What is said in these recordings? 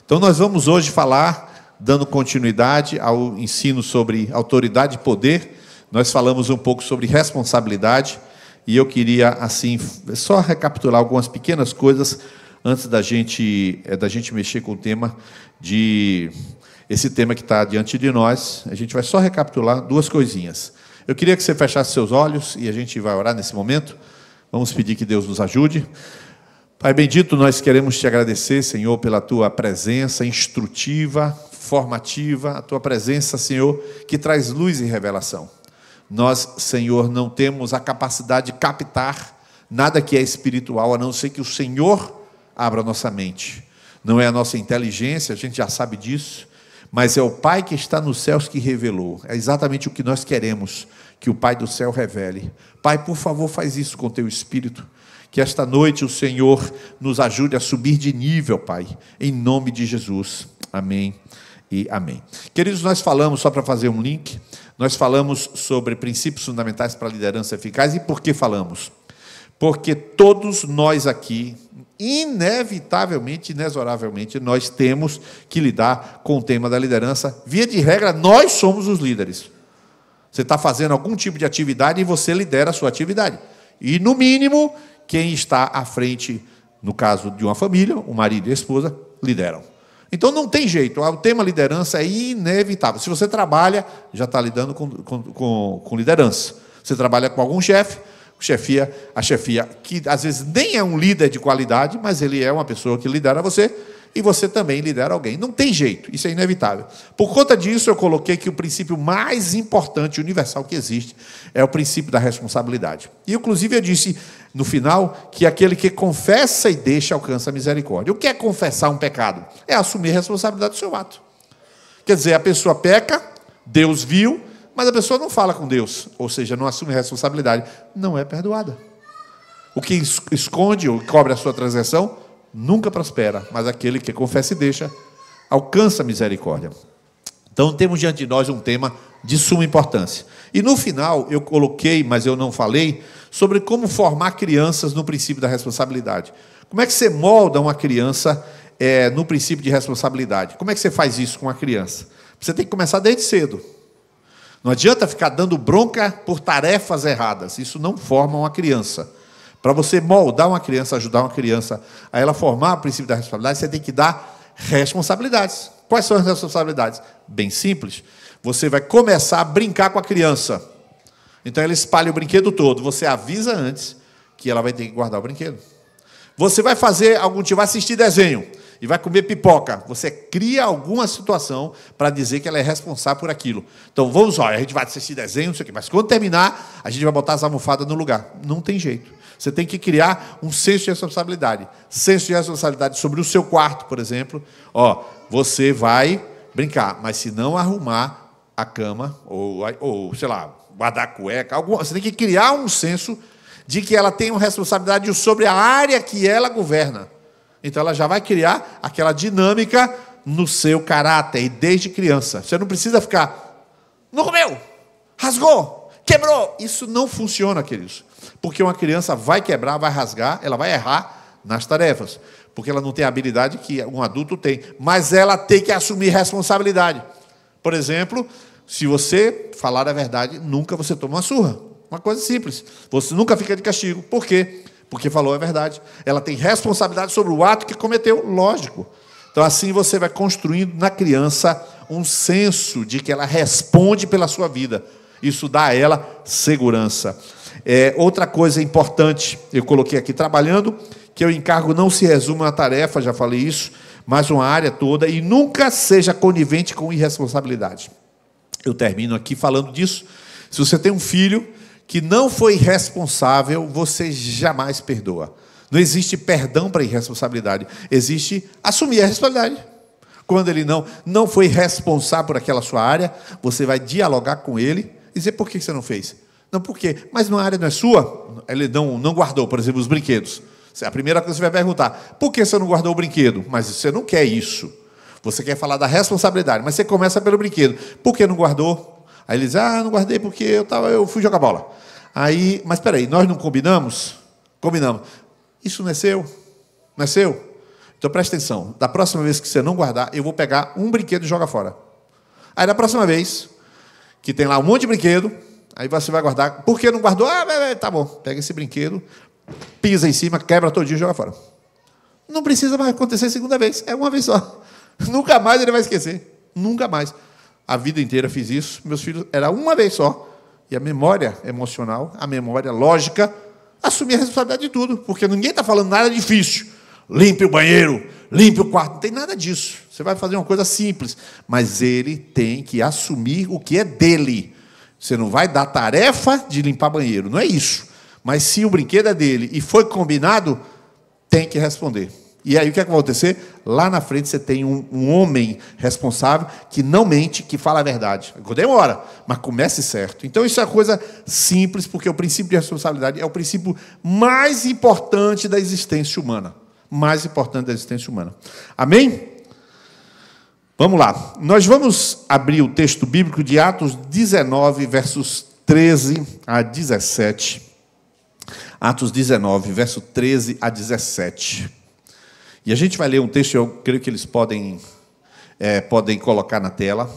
Então nós vamos hoje falar, dando continuidade ao ensino sobre autoridade e poder. Nós falamos um pouco sobre responsabilidade, e eu queria, assim, só recapitular algumas pequenas coisas antes da gente mexer com o tema esse tema que está diante de nós. A gente vai só recapitular duas coisinhas. Eu queria que você fechasse seus olhos e a gente vai orar nesse momento. Vamos pedir que Deus nos ajude. Pai bendito, nós queremos te agradecer, Senhor, pela tua presença instrutiva, formativa, a tua presença, Senhor, que traz luz e revelação. Nós, Senhor, não temos a capacidade de captar nada que é espiritual, a não ser que o Senhor abra a nossa mente. Não é a nossa inteligência, a gente já sabe disso, mas é o Pai que está nos céus que revelou. É exatamente o que nós queremos, que o Pai do céu revele. Pai, por favor, faz isso com o teu Espírito. Que esta noite o Senhor nos ajude a subir de nível, Pai, em nome de Jesus. Amém e amém. Queridos, nós falamos, só para fazer um link, nós falamos sobre princípios fundamentais para a liderança eficaz. E por que falamos? Porque todos nós aqui, inevitavelmente, inexoravelmente, nós temos que lidar com o tema da liderança. Via de regra, nós somos os líderes. Você está fazendo algum tipo de atividade e você lidera a sua atividade. E, no mínimo, quem está à frente, no caso de uma família, o marido e a esposa, lideram. Então, não tem jeito, o tema liderança é inevitável. Se você trabalha, já está lidando com liderança. Você trabalha com algum chefe, a chefia, que às vezes nem é um líder de qualidade, mas ele é uma pessoa que lidera você, e você também lidera alguém. Não tem jeito, isso é inevitável. Por conta disso, eu coloquei que o princípio mais importante, universal que existe, é o princípio da responsabilidade. E, inclusive, eu disse no final que aquele que confessa e deixa alcança a misericórdia. O que é confessar um pecado? É assumir a responsabilidade do seu ato. Quer dizer, a pessoa peca, Deus viu, mas a pessoa não fala com Deus, ou seja, não assume a responsabilidade, não é perdoada. O que esconde ou cobre a sua transgressão nunca prospera, mas aquele que confessa e deixa alcança a misericórdia. Então, temos diante de nós um tema de suma importância. E no final, eu coloquei, mas eu não falei, sobre como formar crianças no princípio da responsabilidade. Como é que você molda uma criança no princípio de responsabilidade? Como é que você faz isso com uma criança? Você tem que começar desde cedo. Não adianta ficar dando bronca por tarefas erradas. Isso não forma uma criança. Para você moldar uma criança, ajudar uma criança a ela formar o princípio da responsabilidade, você tem que dar responsabilidades. Quais são as responsabilidades? Bem simples. Você vai começar a brincar com a criança. Então, ela espalha o brinquedo todo. Você avisa antes que ela vai ter que guardar o brinquedo. Você vai fazer vai assistir desenho e vai comer pipoca. Você cria alguma situação para dizer que ela é responsável por aquilo. Então, a gente vai assistir desenho, não sei o quê, mas quando terminar, a gente vai botar as almofadas no lugar. Não tem jeito. Você tem que criar um senso de responsabilidade. Senso de responsabilidade sobre o seu quarto, por exemplo. Você vai brincar, mas se não arrumar a cama, ou sei lá, guardar a cueca, você tem que criar um senso de que ela tem uma responsabilidade sobre a área que ela governa. Então, ela já vai criar aquela dinâmica no seu caráter, e desde criança. Você não precisa ficar, não comeu, rasgou, quebrou. Isso não funciona, queridos. Porque uma criança vai quebrar, vai rasgar, ela vai errar nas tarefas. Porque ela não tem a habilidade que um adulto tem. Mas ela tem que assumir responsabilidade. Por exemplo, se você falar a verdade, nunca você toma uma surra. Uma coisa simples. Você nunca fica de castigo. Por quê? Porque falou a verdade. Ela tem responsabilidade sobre o ato que cometeu, lógico. Então, assim você vai construindo na criança um senso de que ela responde pela sua vida. Isso dá a ela segurança. Outra coisa importante, eu coloquei aqui, trabalhando, que o encargo não se resume a uma tarefa, já falei isso, mas uma área toda, e nunca seja conivente com irresponsabilidade. Eu termino aqui falando disso. Se você tem um filho que não foi responsável, você jamais perdoa. Não existe perdão para irresponsabilidade. Existe assumir a responsabilidade. Quando ele não foi responsável por aquela sua área, você vai dialogar com ele e dizer, por que você não fez? Não, por quê? Mas a área não é sua? Ele não guardou, por exemplo, os brinquedos. A primeira coisa que você vai perguntar, por que você não guardou o brinquedo? Mas você não quer isso. Você quer falar da responsabilidade, mas você começa pelo brinquedo. Por que não guardou? Aí ele diz, não guardei porque eu fui jogar bola. Aí, mas espera aí, nós não combinamos? Combinamos. Isso não é seu? Não é seu? Então presta atenção, da próxima vez que você não guardar, eu vou pegar um brinquedo e jogar fora. Aí da próxima vez, que tem lá um monte de brinquedo, aí você vai guardar. Por que não guardou? Tá bom, pega esse brinquedo, pisa em cima, quebra todinho e joga fora. Não precisa mais acontecer a segunda vez, é uma vez só. Nunca mais ele vai esquecer, nunca mais. A vida inteira fiz isso, meus filhos, era uma vez só. E a memória emocional, a memória lógica, assumir a responsabilidade de tudo, porque ninguém está falando nada difícil. Limpe o banheiro, limpe o quarto, não tem nada disso. Você vai fazer uma coisa simples, mas ele tem que assumir o que é dele. Você não vai dar tarefa de limpar banheiro, não é isso. Mas se o brinquedo é dele e foi combinado, tem que responder. E aí o que vai acontecer? Lá na frente você tem um homem responsável que não mente, que fala a verdade. Demora, mas comece certo. Então isso é coisa simples, porque o princípio de responsabilidade é o princípio mais importante da existência humana. Mais importante da existência humana. Amém? Vamos lá. Nós vamos abrir o texto bíblico de Atos 19, versos 13 a 17. Atos 19, verso 13 a 17. E a gente vai ler um texto, eu creio que eles podem colocar na tela.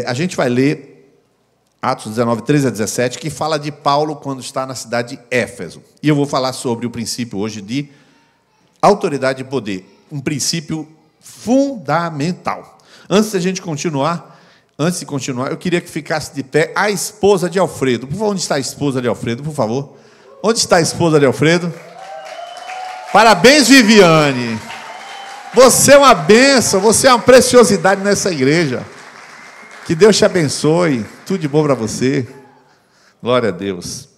A gente vai ler Atos 19, 13 a 17, que fala de Paulo quando está na cidade de Éfeso. E eu vou falar sobre o princípio hoje de autoridade e poder. Um princípio fundamental. Antes de continuar, eu queria que ficasse de pé a esposa de Alfredo. Por favor, onde está a esposa de Alfredo, por favor? Onde está a esposa de Alfredo? Parabéns, Viviane. Você é uma bênção, você é uma preciosidade nessa igreja. Que Deus te abençoe. Tudo de bom para você. Glória a Deus.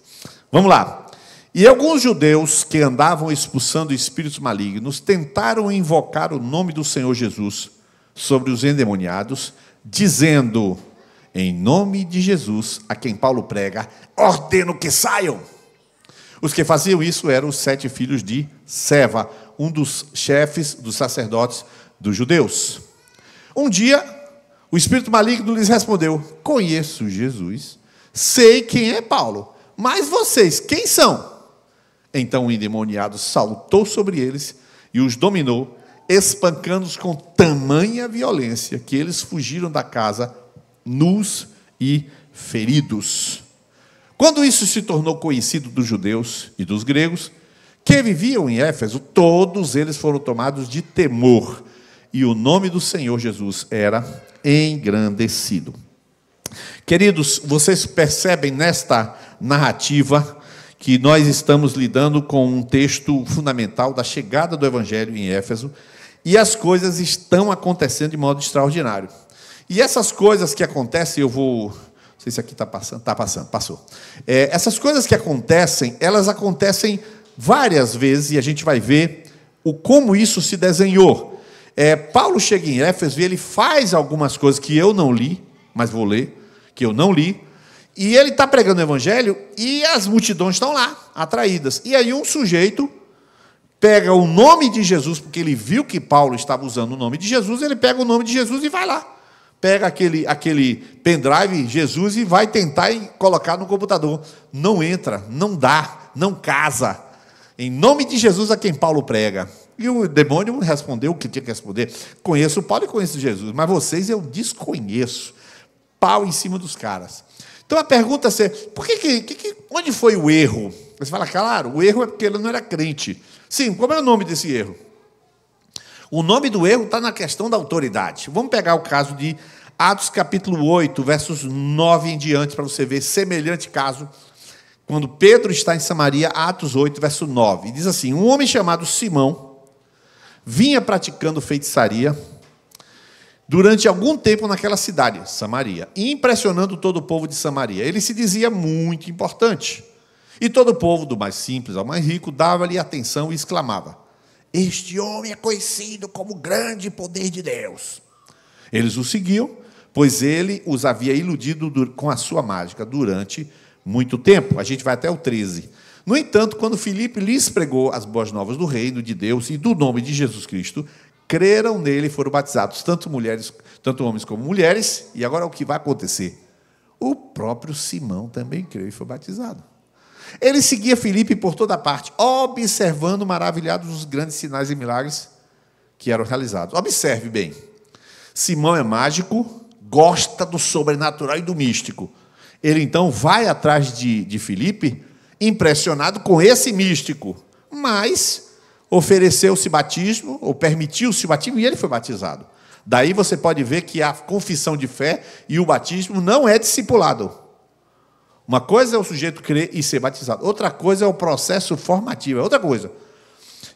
Vamos lá. E alguns judeus que andavam expulsando espíritos malignos tentaram invocar o nome do Senhor Jesus sobre os endemoniados, dizendo: em nome de Jesus, a quem Paulo prega, ordeno que saiam. Os que faziam isso eram os 7 filhos de Seva, um dos chefes dos sacerdotes dos judeus. Um dia, o espírito maligno lhes respondeu: conheço Jesus, sei quem é Paulo, mas vocês, quem são? Então o endemoniado saltou sobre eles e os dominou, espancando-os com tamanha violência que eles fugiram da casa nus e feridos. Quando isso se tornou conhecido dos judeus e dos gregos que viviam em Éfeso, todos eles foram tomados de temor, e o nome do Senhor Jesus era engrandecido. Queridos, vocês percebem nesta narrativa que nós estamos lidando com um texto fundamental da chegada do Evangelho em Éfeso, e as coisas estão acontecendo de modo extraordinário. E essas coisas que acontecem, não sei se aqui está passando, passou. Essas coisas que acontecem, elas acontecem várias vezes, e a gente vai ver como isso se desenhou. Paulo chega em Éfeso e ele faz algumas coisas que eu não li, mas vou ler, que eu não li, e ele está pregando o Evangelho, e as multidões estão lá, atraídas. E aí um sujeito pega o nome de Jesus, porque ele viu que Paulo estava usando o nome de Jesus, ele pega o nome de Jesus e vai lá. Pega aquele pendrive, Jesus, e vai tentar colocar no computador. Não entra, não dá, não casa. Em nome de Jesus a quem Paulo prega. E o demônio respondeu o que tinha que responder. Conheço Paulo e conheço Jesus, mas vocês eu desconheço. Pau em cima dos caras. Então a pergunta é, onde foi o erro? Você fala, claro, o erro é porque ele não era crente. Sim, como é o nome desse erro? O nome do erro está na questão da autoridade. Vamos pegar o caso de Atos capítulo 8, versos 9 em diante, para você ver semelhante caso. Quando Pedro está em Samaria, Atos 8, verso 9. Diz assim: um homem chamado Simão vinha praticando feitiçaria durante algum tempo naquela cidade, Samaria, e impressionando todo o povo de Samaria. Ele se dizia muito importante. E todo o povo, do mais simples ao mais rico, dava-lhe atenção e exclamava: este homem é conhecido como grande poder de Deus. Eles o seguiam, pois ele os havia iludido com a sua mágica durante muito tempo. A gente vai até o 13. No entanto, quando Filipe lhes pregou as boas novas do reino de Deus e do nome de Jesus Cristo, creram nele e foram batizados, tanto homens como mulheres. E agora o que vai acontecer? O próprio Simão também creu e foi batizado. Ele seguia Filipe por toda parte, observando maravilhados os grandes sinais e milagres que eram realizados. Observe bem, Simão é mágico, gosta do sobrenatural e do místico. Ele então vai atrás de Filipe, impressionado com esse místico, mas ofereceu-se batismo, ou permitiu-se o batismo, e ele foi batizado. Daí você pode ver que a confissão de fé e o batismo não é discipulado. Uma coisa é o sujeito crer e ser batizado, outra coisa é o processo formativo, é outra coisa.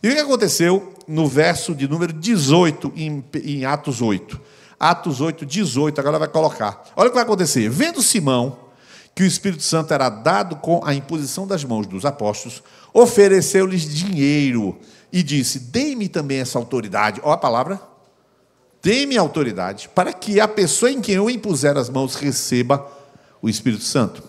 E o que aconteceu no verso de número 18, em Atos 8? Atos 8, 18, agora vai colocar. Olha o que vai acontecer. Vendo Simão que o Espírito Santo era dado com a imposição das mãos dos apóstolos, ofereceu-lhes dinheiro e disse: dê-me também essa autoridade. Olha a palavra. Dê-me autoridade para que a pessoa em quem eu impuser as mãos receba o Espírito Santo.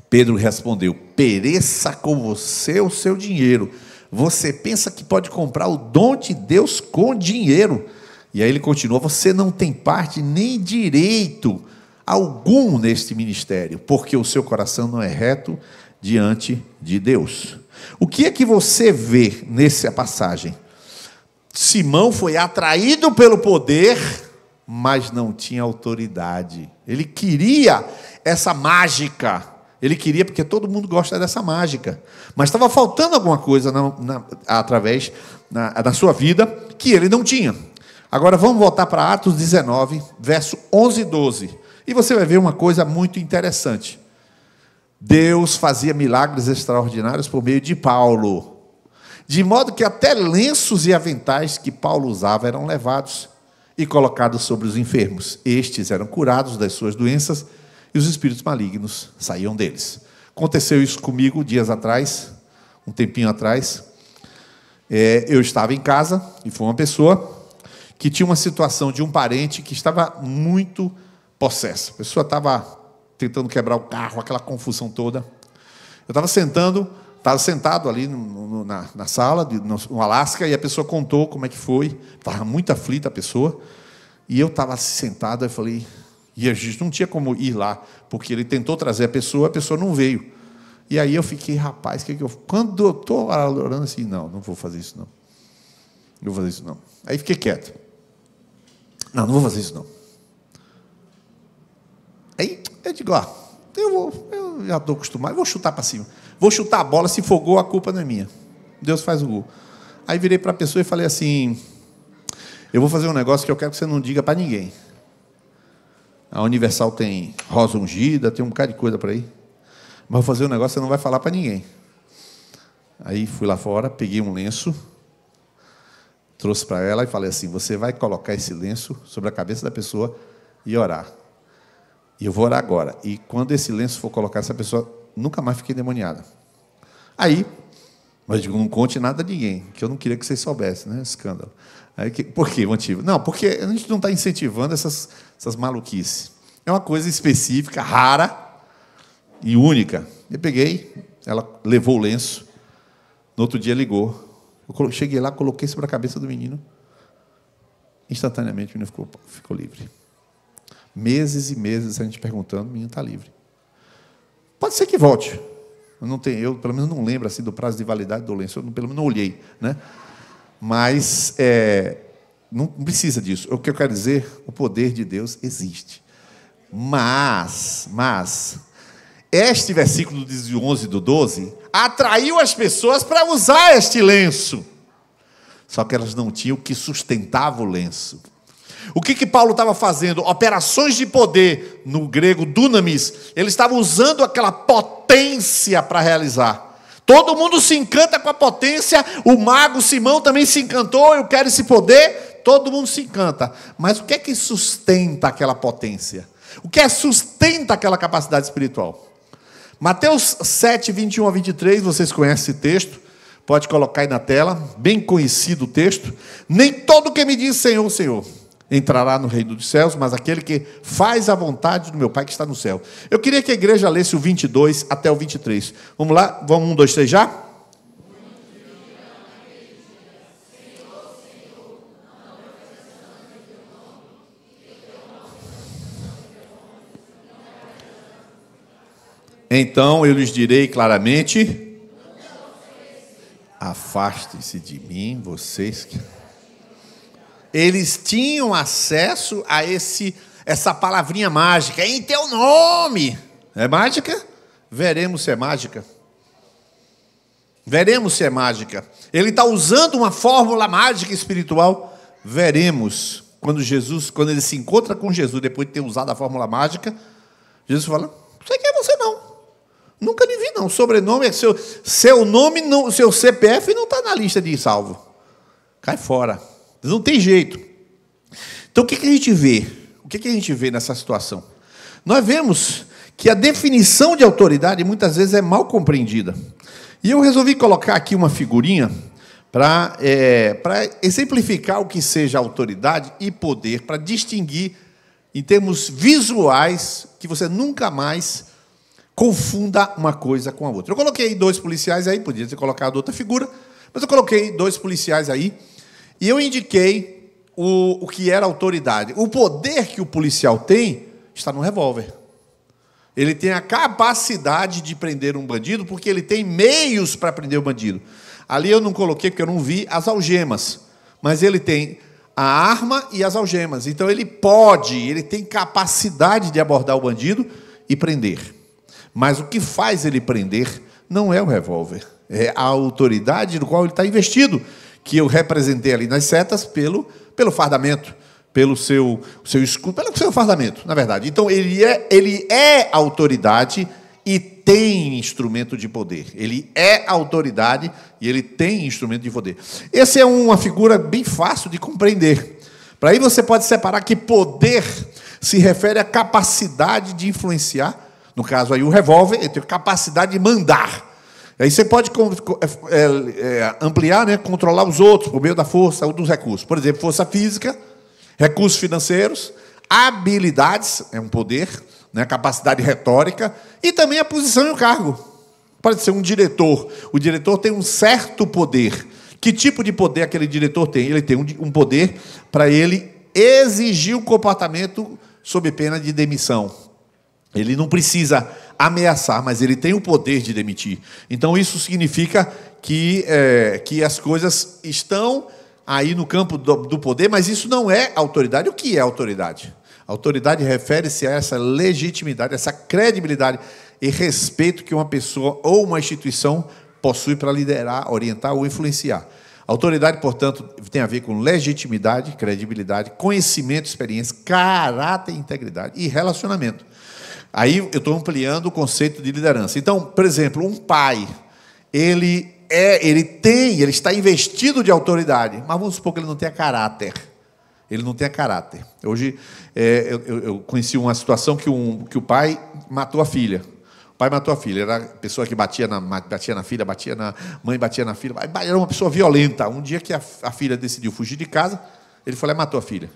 Pedro respondeu: pereça com você o seu dinheiro. Você pensa que pode comprar o dom de Deus com dinheiro? E aí ele continua: você não tem parte nem direito algum neste ministério, porque o seu coração não é reto diante de Deus. O que é que você vê nessa passagem? Simão foi atraído pelo poder, mas não tinha autoridade. Ele queria essa mágica. Ele queria, porque todo mundo gosta dessa mágica. Mas estava faltando alguma coisa na sua vida que ele não tinha. Agora vamos voltar para Atos 19, verso 11 e 12. E você vai ver uma coisa muito interessante. Deus fazia milagres extraordinários por meio de Paulo. De modo que até lenços e aventais que Paulo usava eram levados e colocados sobre os enfermos. Estes eram curados das suas doenças e os espíritos malignos saíam deles. Aconteceu isso comigo dias atrás, um tempinho atrás. Eu estava em casa e foi uma pessoa que tinha uma situação de um parente que estava muito possessa. A pessoa estava tentando quebrar o carro, aquela confusão toda. Eu estava sentado ali na sala, no Alasca, e a pessoa contou como é que foi. Estava muito aflita a pessoa. E eu estava sentado, eu falei... E a gente não tinha como ir lá, porque ele tentou trazer a pessoa não veio. E aí eu fiquei, rapaz, quando eu estou orando assim, não vou fazer isso não. Não vou fazer isso não. Aí fiquei quieto. Não vou fazer isso não. Aí eu digo, eu já estou acostumado, eu vou chutar para cima. Vou chutar a bola, se for gol, a culpa não é minha. Deus faz o gol. Aí virei para a pessoa e falei assim: eu vou fazer um negócio que eu quero que você não diga para ninguém. A Universal tem rosa ungida, tem um bocado de coisa por aí. Mas vou fazer um negócio que você não vai falar para ninguém. Aí fui lá fora, peguei um lenço, trouxe para ela e falei assim: você vai colocar esse lenço sobre a cabeça da pessoa e orar. E eu vou orar agora. E quando esse lenço for colocar, essa pessoa nunca mais fique endemoniada. Aí, mas digo, não conte nada a ninguém, que eu não queria que vocês soubessem, né? Escândalo. Aí, por que motivo? Não, porque a gente não está incentivando essas maluquices. É uma coisa específica, rara e única. Eu peguei, ela levou o lenço, no outro dia ligou. Eu cheguei lá, coloquei sobre a cabeça do menino. Instantaneamente o menino ficou livre. Meses e meses a gente perguntando, o menino está livre. Pode ser que volte. Eu pelo menos não lembro assim do prazo de validade do lenço, eu pelo menos não olhei, né? Mas não precisa disso. O que eu quero dizer, o poder de Deus existe. Mas este versículo do 11 do 12 atraiu as pessoas para usar este lenço. Só que elas não tinham o que sustentava o lenço. O que Paulo estava fazendo? Operações de poder, no grego dunamis. Ele estava usando aquela potência para realizar. Todo mundo se encanta com a potência. O mago Simão também se encantou. Eu quero esse poder. Todo mundo se encanta. Mas o que é que sustenta aquela potência? O que sustenta aquela capacidade espiritual? Mateus 7, 21 a 23, vocês conhecem esse texto. Pode colocar aí na tela. Bem conhecido o texto. Nem todo que me diz Senhor, Senhor entrará no reino dos céus, mas aquele que faz a vontade do meu Pai que está no céu. Eu queria que a igreja lesse o 22 até o 23. Vamos lá? Vamos 1, 2, 3 já? Então eu lhes direi claramente: afastem-se de mim, vocês que... Eles tinham acesso a essa palavrinha mágica, em teu nome. É mágica? Veremos se é mágica. Veremos se é mágica. Ele está usando uma fórmula mágica espiritual. Veremos. Quando ele se encontra com Jesus, depois de ter usado a fórmula mágica, Jesus fala, não sei quem é você não. Nunca lhe vi não. Sobrenome é seu nome, não, seu CPF não está na lista de salvo. Cai fora. Não tem jeito. Então o que a gente vê? O que a gente vê nessa situação? Nós vemos que a definição de autoridade muitas vezes é mal compreendida. E eu resolvi colocar aqui uma figurinha para exemplificar o que seja autoridade e poder, para distinguir em termos visuais, que você nunca mais confunda uma coisa com a outra. Eu coloquei 2 policiais aí, podia ter colocado outra figura, mas eu coloquei 2 policiais aí, e eu indiquei o que era autoridade. O poder que o policial tem está no revólver. Ele tem a capacidade de prender um bandido, porque ele tem meios para prender o bandido. Ali eu não coloquei, porque eu não vi as algemas, mas ele tem a arma e as algemas. Então ele tem capacidade de abordar o bandido e prender. Mas o que faz ele prender não é o revólver, é a autoridade no qual ele está investido, que eu representei ali nas setas pelo fardamento, pelo seu escudo, pelo seu fardamento, na verdade. Então, ele é autoridade e tem instrumento de poder. Ele é autoridade e ele tem instrumento de poder. Essa é uma figura bem fácil de compreender. Para aí você pode separar que poder se refere à capacidade de influenciar. No caso aí, o revólver, ele tem capacidade de mandar. Aí você pode ampliar, né, controlar os outros por meio da força ou dos recursos. Por exemplo, força física, recursos financeiros, habilidades, é um poder, né, capacidade retórica, e também a posição e o cargo. Pode ser um diretor. O diretor tem um certo poder. Que tipo de poder aquele diretor tem? Ele tem um poder para ele exigir o comportamento sob pena de demissão. Ele não precisa ameaçar, mas ele tem o poder de demitir. Então, isso significa que as coisas estão aí no campo do poder, mas isso não é autoridade. O que é autoridade? Autoridade refere-se a essa legitimidade, essa credibilidade e respeito que uma pessoa ou uma instituição possui para liderar, orientar ou influenciar. Autoridade, portanto, tem a ver com legitimidade, credibilidade, conhecimento, experiência, caráter, integridade e relacionamento. Aí eu estou ampliando o conceito de liderança. Então, por exemplo, um pai, ele está investido de autoridade, mas vamos supor que ele não tenha caráter. Ele não tem caráter. Hoje, eu conheci uma situação que o pai matou a filha. O pai matou a filha. Era a pessoa que batia na filha, batia na mãe, batia na filha. Era uma pessoa violenta. Um dia que a filha decidiu fugir de casa, ele foi lá e matou a filha.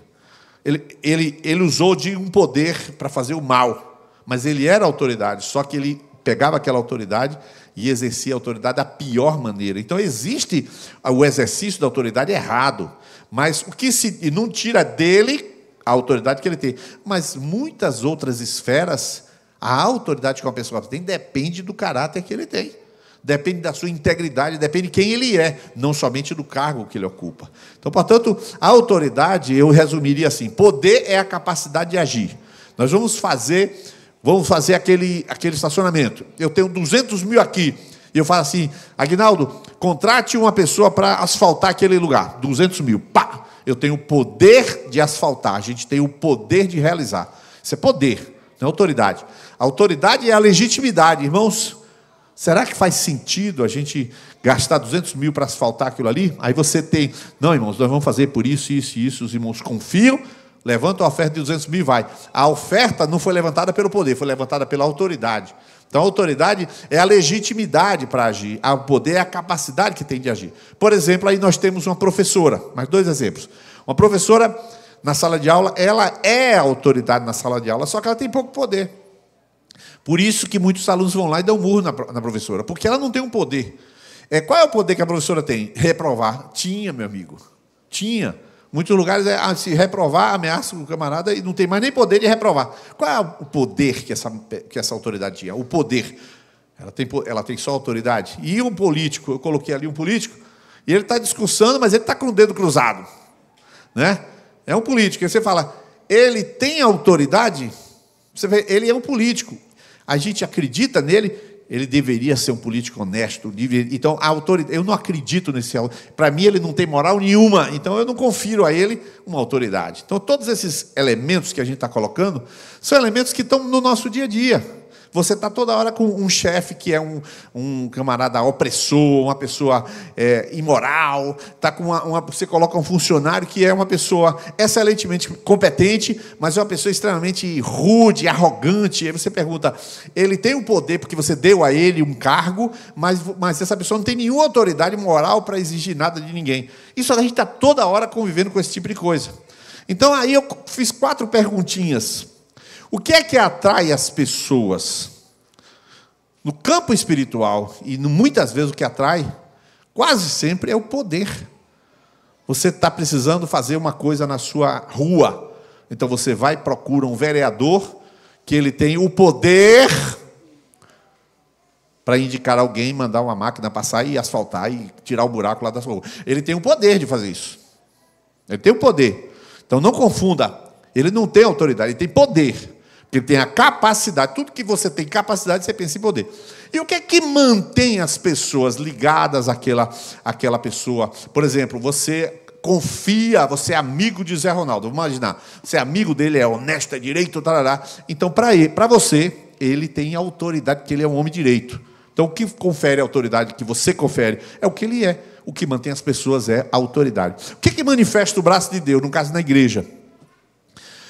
Ele usou de um poder para fazer o mal. Mas ele era autoridade, só que ele pegava aquela autoridade e exercia a autoridade da pior maneira. Então, existe o exercício da autoridade errado, mas o que e não tira dele a autoridade que ele tem. Mas muitas outras esferas, a autoridade que uma pessoa tem depende do caráter que ele tem. Depende da sua integridade, depende de quem ele é, não somente do cargo que ele ocupa. Então, portanto, a autoridade, eu resumiria assim, poder é a capacidade de agir. Nós vamos fazer aquele estacionamento. Eu tenho 200 mil aqui. E eu falo assim, Aguinaldo, contrate uma pessoa para asfaltar aquele lugar. 200 mil. Pá! Eu tenho o poder de asfaltar. A gente tem o poder de realizar. Isso é poder, não é autoridade. A autoridade é a legitimidade. Irmãos, será que faz sentido a gente gastar 200 mil para asfaltar aquilo ali? Aí você tem... Não, irmãos, nós vamos fazer por isso, isso e isso. Os irmãos confiam. Levanta a oferta de 200 mil e vai. A oferta não foi levantada pelo poder, foi levantada pela autoridade. Então, a autoridade é a legitimidade para agir. O poder é a capacidade que tem de agir. Por exemplo, aí nós temos uma professora. Mais 2 exemplos. Uma professora, na sala de aula, ela é autoridade na sala de aula, só que ela tem pouco poder. Por isso que muitos alunos vão lá e dão murro na professora, porque ela não tem um poder. Qual é o poder que a professora tem? Reprovar. Tinha, meu amigo. Tinha. Muitos lugares, se reprovar, ameaça o camarada e não tem mais nem poder de reprovar. Qual é o poder que essa autoridade tinha? O poder. Ela tem só autoridade. E um político, eu coloquei ali um político, e ele está discursando, mas ele está com o dedo cruzado. Né? É um político. E você fala, ele tem autoridade? Você vê, ele é um político. A gente acredita nele, ele deveria ser um político honesto. Então, a autoridade, eu não acredito nesse. Para mim, ele não tem moral nenhuma. Então, eu não confiro a ele uma autoridade. Então, todos esses elementos que a gente está colocando são elementos que estão no nosso dia a dia. Você está toda hora com um chefe que é um camarada opressor, uma pessoa imoral. Tá com você coloca um funcionário que é uma pessoa excelentemente competente, mas é uma pessoa extremamente rude, arrogante. Aí você pergunta, ele tem o poder porque você deu a ele um cargo, mas essa pessoa não tem nenhuma autoridade moral para exigir nada de ninguém. Isso a gente está toda hora convivendo com esse tipo de coisa. Então, aí eu fiz 4 perguntinhas. O que é que atrai as pessoas? No campo espiritual, e muitas vezes o que atrai, quase sempre, é o poder. Você está precisando fazer uma coisa na sua rua. Então você vai e procura um vereador que ele tem o poder para indicar alguém, mandar uma máquina passar e asfaltar e tirar o buraco lá da sua rua. Ele tem o poder de fazer isso. Ele tem o poder. Então não confunda. Ele não tem autoridade, ele tem poder. Ele tem a capacidade, tudo que você tem capacidade, você pensa em poder. E o que é que mantém as pessoas ligadas àquela pessoa? Por exemplo, você confia, você é amigo de Zé Ronaldo. Vamos imaginar, você é amigo dele, é honesto, é direito, tarará. Então, para você, ele tem autoridade, porque ele é um homem direito. Então, o que confere a autoridade, que você confere, é o que ele é. O que mantém as pessoas é a autoridade. O que manifesta o braço de Deus, no caso, na igreja?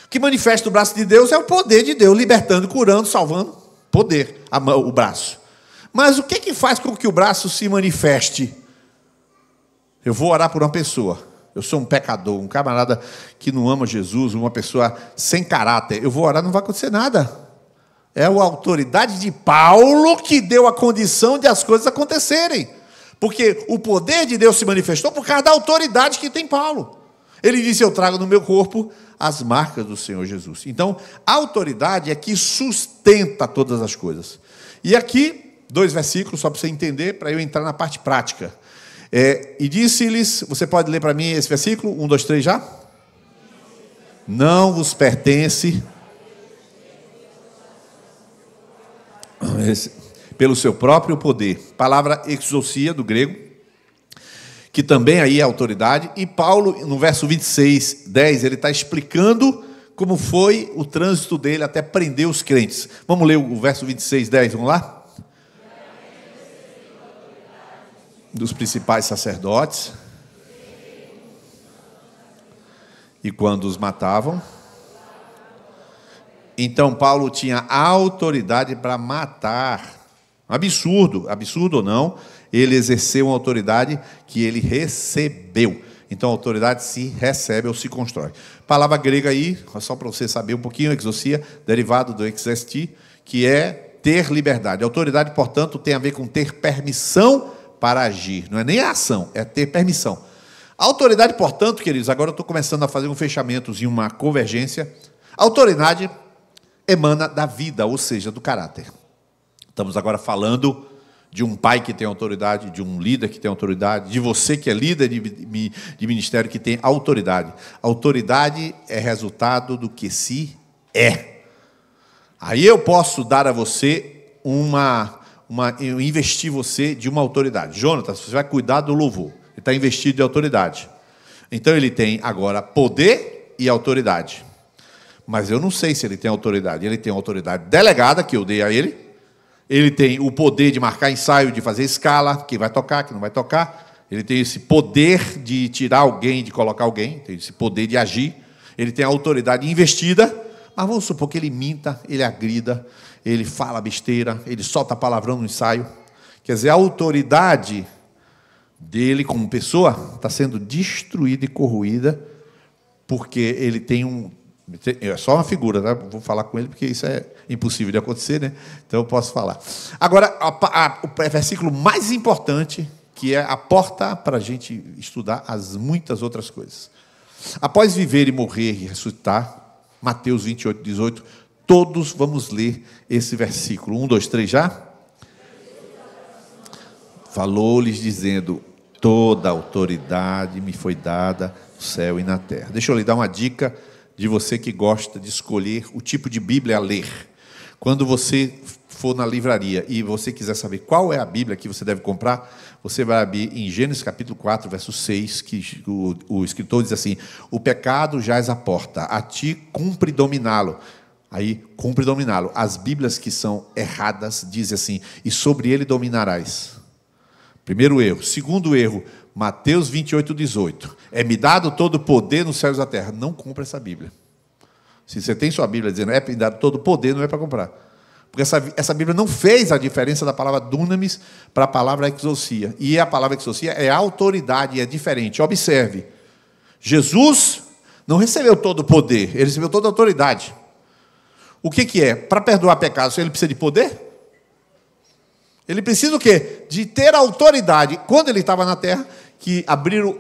O que manifesta o braço de Deus é o poder de Deus, libertando, curando, salvando. Poder, o braço. Mas o que faz com que o braço se manifeste? Eu vou orar por uma pessoa. Eu sou um pecador, um camarada que não ama Jesus, uma pessoa sem caráter. Eu vou orar, não vai acontecer nada. É a autoridade de Paulo que deu a condição de as coisas acontecerem. Porque o poder de Deus se manifestou por causa da autoridade que tem Paulo. Ele disse, eu trago no meu corpo as marcas do Senhor Jesus. Então, a autoridade é que sustenta todas as coisas. E aqui, 2 versículos, só para você entender, para eu entrar na parte prática. E disse-lhes, você pode ler para mim esse versículo? 1, 2, 3 já? Não vos pertence pelo seu próprio poder. Palavra exousia, do grego, que também aí é autoridade, e Paulo, no verso 26, 10, ele está explicando como foi o trânsito dele até prender os crentes. Vamos ler o verso 26, 10, vamos lá? Dos principais sacerdotes, e quando os matavam, então Paulo tinha autoridade para matar. Absurdo ou não, ele exerceu uma autoridade que ele recebeu. Então a autoridade se recebe ou se constrói. Palavra grega aí, só para você saber um pouquinho, exousia, derivado do exesti, que é ter liberdade. A autoridade, portanto, tem a ver com ter permissão para agir. Não é nem a ação, é ter permissão. A autoridade, portanto, queridos, agora eu estou começando a fazer um fechamento e uma convergência. A autoridade emana da vida, ou seja, do caráter. Estamos agora falando de um pai que tem autoridade, de um líder que tem autoridade, de você que é líder de ministério que tem autoridade. Autoridade é resultado do que se é. Aí eu posso dar a você eu investir você de uma autoridade. Jonatas, você vai cuidar do louvor. Ele está investido de autoridade. Então ele tem agora poder e autoridade. Mas eu não sei se ele tem autoridade. Ele tem autoridade delegada, que eu dei a ele. Ele tem o poder de marcar ensaio, de fazer escala, quem vai tocar, quem não vai tocar. Ele tem esse poder de tirar alguém, de colocar alguém. Tem esse poder de agir. Ele tem a autoridade investida. Mas vamos supor que ele minta, ele agrida, ele fala besteira, ele solta palavrão no ensaio. Quer dizer, a autoridade dele como pessoa está sendo destruída e corroída porque ele tem é só uma figura, né? Vou falar com ele porque isso é impossível de acontecer, né? Então eu posso falar. Agora, o versículo mais importante, que é a porta para a gente estudar as muitas outras coisas. Após viver e morrer e ressuscitar, Mateus 28, 18, todos vamos ler esse versículo. 1, 2, 3 já? Falou-lhes dizendo, Toda autoridade me foi dada no céu e na terra. Deixa eu lhe dar uma dica de você que gosta de escolher o tipo de Bíblia a ler. Quando você for na livraria e você quiser saber qual é a Bíblia que você deve comprar, você vai abrir em Gênesis capítulo 4, verso 6, que o escritor diz assim: o pecado jaz à porta, a ti cumpre dominá-lo. Aí, cumpre dominá-lo. As Bíblias que são erradas dizem assim: e sobre ele dominarás. Primeiro erro. Segundo erro, Mateus 28, 18. É-me dado todo o poder nos céus e na terra. Não compra essa Bíblia. Se você tem sua Bíblia dizendo é-me dado todo o poder, não é para comprar. Porque essa Bíblia não fez a diferença da palavra dunamis para a palavra exousia. E a palavra exousia é autoridade, é diferente. Observe. Jesus não recebeu todo o poder, ele recebeu toda a autoridade. O que é? Para perdoar pecados, ele precisa de poder? Ele precisa o quê? De ter autoridade. Quando ele estava na terra, que abriram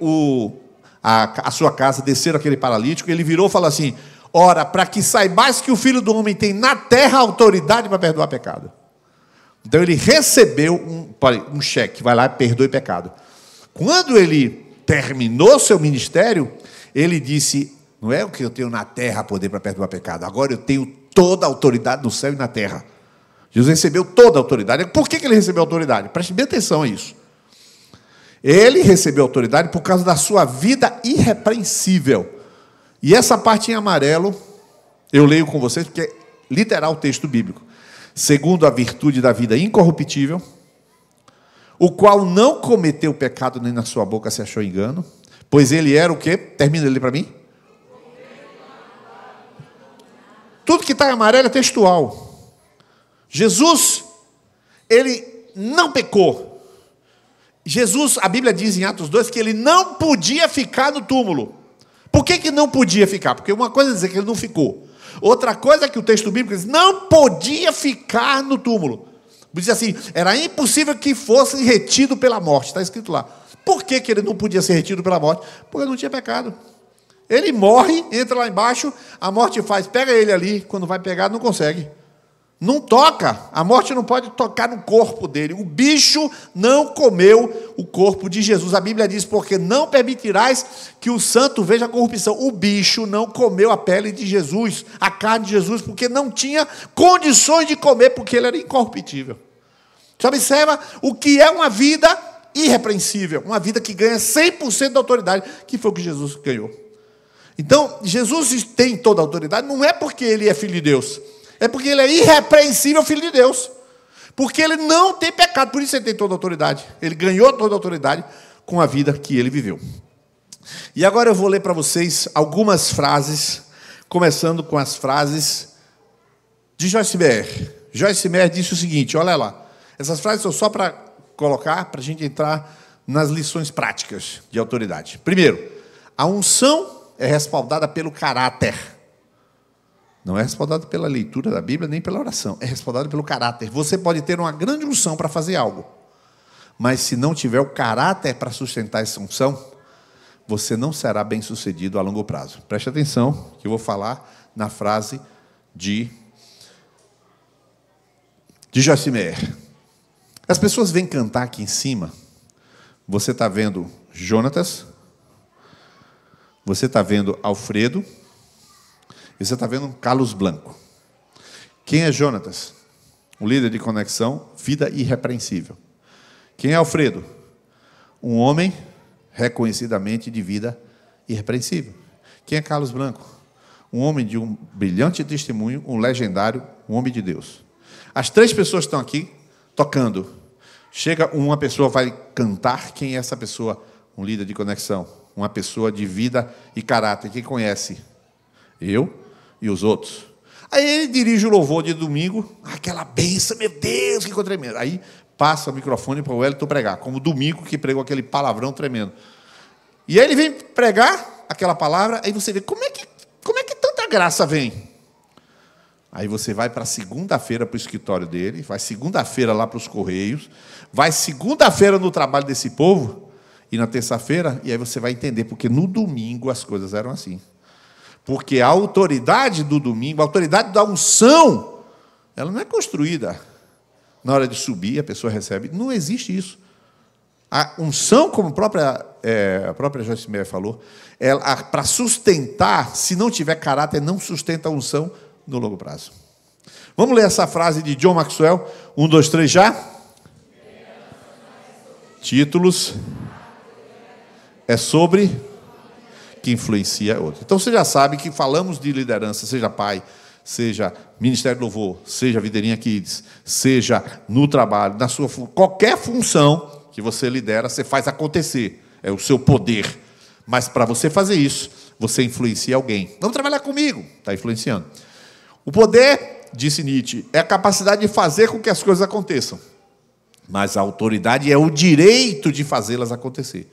a sua casa, desceram aquele paralítico, ele virou e falou assim: ora, para que saibais que o Filho do Homem tem na terra autoridade para perdoar pecado. Então ele recebeu um cheque, vai lá e perdoe pecado. Quando ele terminou seu ministério, ele disse: não é o que eu tenho na terra poder para perdoar pecado, agora eu tenho toda a autoridade no céu e na terra. Jesus recebeu toda a autoridade. Por que ele recebeu autoridade? Preste bem atenção a isso. Ele recebeu autoridade por causa da sua vida irrepreensível. E essa parte em amarelo, eu leio com vocês, porque é literal o texto bíblico. Segundo a virtude da vida incorruptível, o qual não cometeu pecado, nem na sua boca se achou engano, pois ele era o quê? Termina ele para mim. Tudo que está em amarelo é textual. Jesus, ele não pecou. Jesus, a Bíblia diz em Atos 2 que ele não podia ficar no túmulo. Por que não podia ficar? Porque uma coisa é dizer que ele não ficou. Outra coisa é que o texto bíblico diz: não podia ficar no túmulo. Diz assim: era impossível que fosse retido pela morte. Está escrito lá. Por que ele não podia ser retido pela morte? Porque não tinha pecado. Ele morre, entra lá embaixo, a morte pega ele ali, quando vai pegar não consegue. Não toca, a morte não pode tocar no corpo dele. O bicho não comeu o corpo de Jesus. A Bíblia diz: porque não permitirás que o santo veja a corrupção. O bicho não comeu a pele de Jesus, a carne de Jesus, porque não tinha condições de comer, porque ele era incorruptível. Você observa o que é uma vida irrepreensível, uma vida que ganha 100% da autoridade, que foi o que Jesus ganhou. Então, Jesus tem toda a autoridade, não é porque ele é filho de Deus, é porque ele é irrepreensível filho de Deus. Porque ele não tem pecado, por isso ele tem toda a autoridade. Ele ganhou toda a autoridade com a vida que ele viveu. E agora eu vou ler para vocês algumas frases, começando com as frases de Joyce Meyer. Joyce Meyer disse o seguinte, olha lá. Essas frases são só para colocar, para a gente entrar nas lições práticas de autoridade. Primeiro, a unção é respaldada pelo caráter. Não é respaldado pela leitura da Bíblia, nem pela oração. É respaldado pelo caráter. Você pode ter uma grande unção para fazer algo, mas se não tiver o caráter para sustentar essa unção, você não será bem sucedido a longo prazo. Preste atenção, que eu vou falar na frase de Joyce Meyer. As pessoas vêm cantar aqui em cima. Você está vendo Jonatas, você está vendo Alfredo, e você está vendo Carlos Blanco. Quem é Jonatas? Um líder de conexão, vida irrepreensível. Quem é Alfredo? Um homem reconhecidamente de vida irrepreensível. Quem é Carlos Blanco? Um homem de um brilhante testemunho, um legendário, um homem de Deus. As três pessoas estão aqui tocando. Chega uma pessoa, vai cantar. Quem é essa pessoa? Um líder de conexão. Uma pessoa de vida e caráter. Quem conhece? Eu e os outros. Aí ele dirige o louvor de domingo, aquela benção, meu Deus, que coisa tremenda. Aí passa o microfone para o Wellington pregar, como domingo que pregou aquele palavrão tremendo. E aí ele vem pregar aquela palavra, aí você vê, como é que tanta graça vem? Aí você vai para segunda-feira para o escritório dele, vai segunda-feira lá para os Correios, vai segunda-feira no trabalho desse povo, e na terça-feira, e aí você vai entender, porque no domingo as coisas eram assim. Porque a autoridade do domingo, a autoridade da unção, ela não é construída na hora de subir, a pessoa recebe. Não existe isso. A unção, como a própria Joyce Meyer falou, para sustentar, se não tiver caráter, não sustenta a unção no longo prazo. Vamos ler essa frase de John Maxwell. 1, 2, 3, já? Títulos. É sobre que influencia outro. Então você já sabe que falamos de liderança, seja pai, seja Ministério do Louvor, seja Videirinha Kids, seja no trabalho, na sua qualquer função que você lidera, você faz acontecer. É o seu poder. Mas para você fazer isso, você influencia alguém. Vamos trabalhar comigo. Está influenciando. O poder, disse Nietzsche, é a capacidade de fazer com que as coisas aconteçam. Mas a autoridade é o direito de fazê-las acontecer.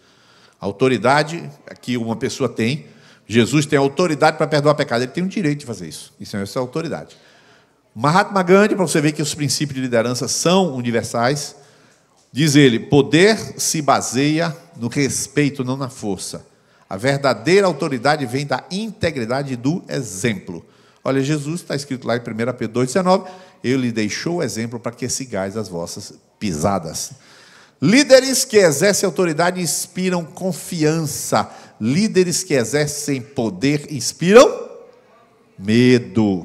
A autoridade que uma pessoa tem, Jesus tem autoridade para perdoar pecado, ele tem o direito de fazer isso. Isso é essa autoridade. Mahatma Gandhi, para você ver que os princípios de liderança são universais, diz ele, poder se baseia no respeito, não na força. A verdadeira autoridade vem da integridade do exemplo. Olha, Jesus, está escrito lá em 1 Pedro 2,19, ele lhe deixou o exemplo para que sigais as vossas pisadas. Líderes que exercem autoridade inspiram confiança. Líderes que exercem poder inspiram medo.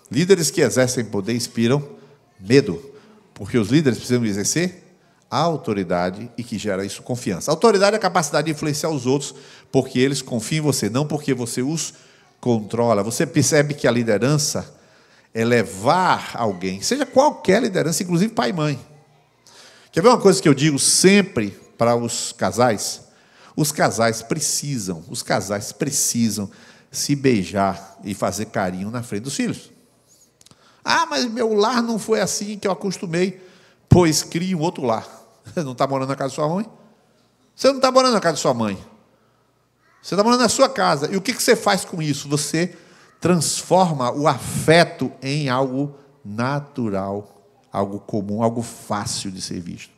Líderes que exercem poder inspiram medo. Porque os líderes precisam exercer a autoridade e que gera isso confiança. A autoridade é a capacidade de influenciar os outros porque eles confiam em você, não porque você os controla. Você percebe que a liderança é levar alguém, seja qualquer liderança, inclusive pai e mãe. Quer ver uma coisa que eu digo sempre para os casais? Os casais precisam se beijar e fazer carinho na frente dos filhos. Ah, mas meu lar não foi assim que eu acostumei. Pois crie um outro lar. Você não está morando na casa de sua mãe? Você não está morando na casa de sua mãe. Você está morando na sua casa. E o que você faz com isso? Você transforma o afeto em algo natural, algo comum, algo fácil de ser visto.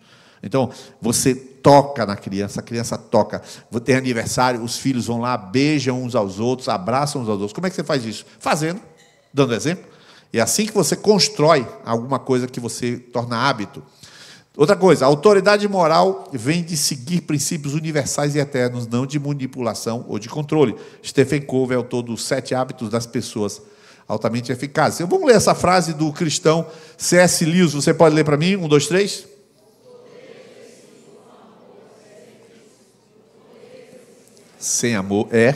Então, você toca na criança, a criança toca. Tem aniversário, os filhos vão lá, beijam uns aos outros, abraçam uns aos outros. Como é que você faz isso? Fazendo, dando exemplo. É assim que você constrói alguma coisa que você torna hábito. Outra coisa, a autoridade moral vem de seguir princípios universais e eternos, não de manipulação ou de controle. Stephen Covey é autor dos 7 hábitos das pessoas altamente eficazes. Vamos ler essa frase do cristão C.S. Lewis. Você pode ler para mim? 1, 2, 3. Sem amor é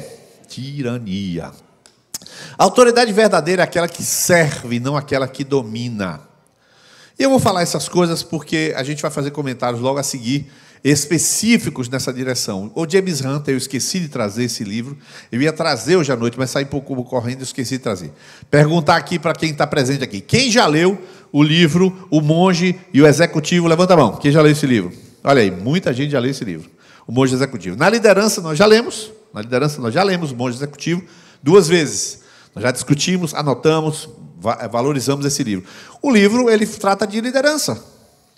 tirania. A autoridade verdadeira é aquela que serve, não aquela que domina. Eu vou falar essas coisas porque a gente vai fazer comentários logo a seguir, específicos nessa direção. O James Hunter, eu esqueci de trazer esse livro. Eu ia trazer hoje à noite, mas saí um pouco correndo e esqueci de trazer. Perguntar aqui para quem está presente aqui. Quem já leu o livro O Monge e o Executivo? Levanta a mão. Quem já leu esse livro? Olha aí, muita gente já leu esse livro. O Monge Executivo. Na liderança, nós já lemos. O Monge Executivo 2 vezes. Nós já discutimos, anotamos, valorizamos esse livro. O livro, ele trata de liderança.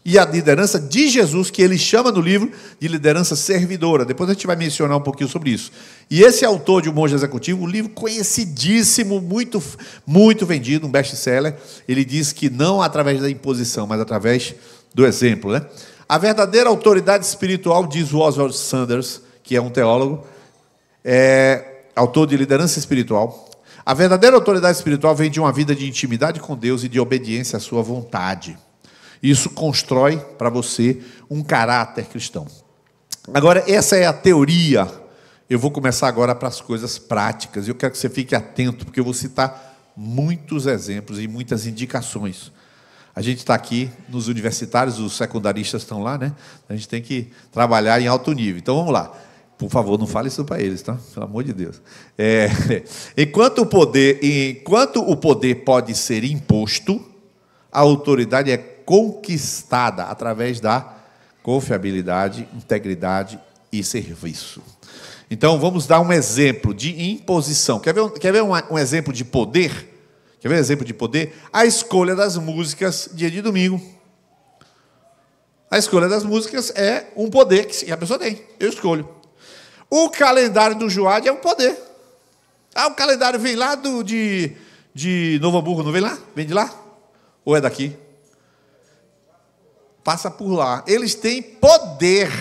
E a liderança de Jesus, que ele chama no livro de liderança servidora. Depois a gente vai mencionar um pouquinho sobre isso. E esse autor de O Monge Executivo, um livro conhecidíssimo, muito, muito vendido, um best-seller, ele diz que não através da imposição, mas através do exemplo, né? A verdadeira autoridade espiritual, diz Oswald Sanders, que é um teólogo, autor de Liderança Espiritual. A verdadeira autoridade espiritual vem de uma vida de intimidade com Deus e de obediência à sua vontade. Isso constrói para você um caráter cristão. Agora, essa é a teoria. Eu vou começar agora para as coisas práticas. Eu quero que você fique atento, porque eu vou citar muitos exemplos e muitas indicações. A gente está aqui nos universitários, os secundaristas estão lá, né? A gente tem que trabalhar em alto nível. Então, vamos lá. Por favor, não fale isso para eles, tá? Pelo amor de Deus. Enquanto o poder pode ser imposto, a autoridade é conquistada através da confiabilidade, integridade e serviço. Então, vamos dar um exemplo de imposição. Quer ver um exemplo de poder? Quer ver um exemplo de poder? A escolha das músicas dia de domingo. A escolha das músicas é um poder que a pessoa tem. Eu escolho. O calendário do Joad é um poder. Ah, o calendário vem lá de Novo Hamburgo, não vem lá? Vem de lá? Ou é daqui? passa por lá. Eles têm poder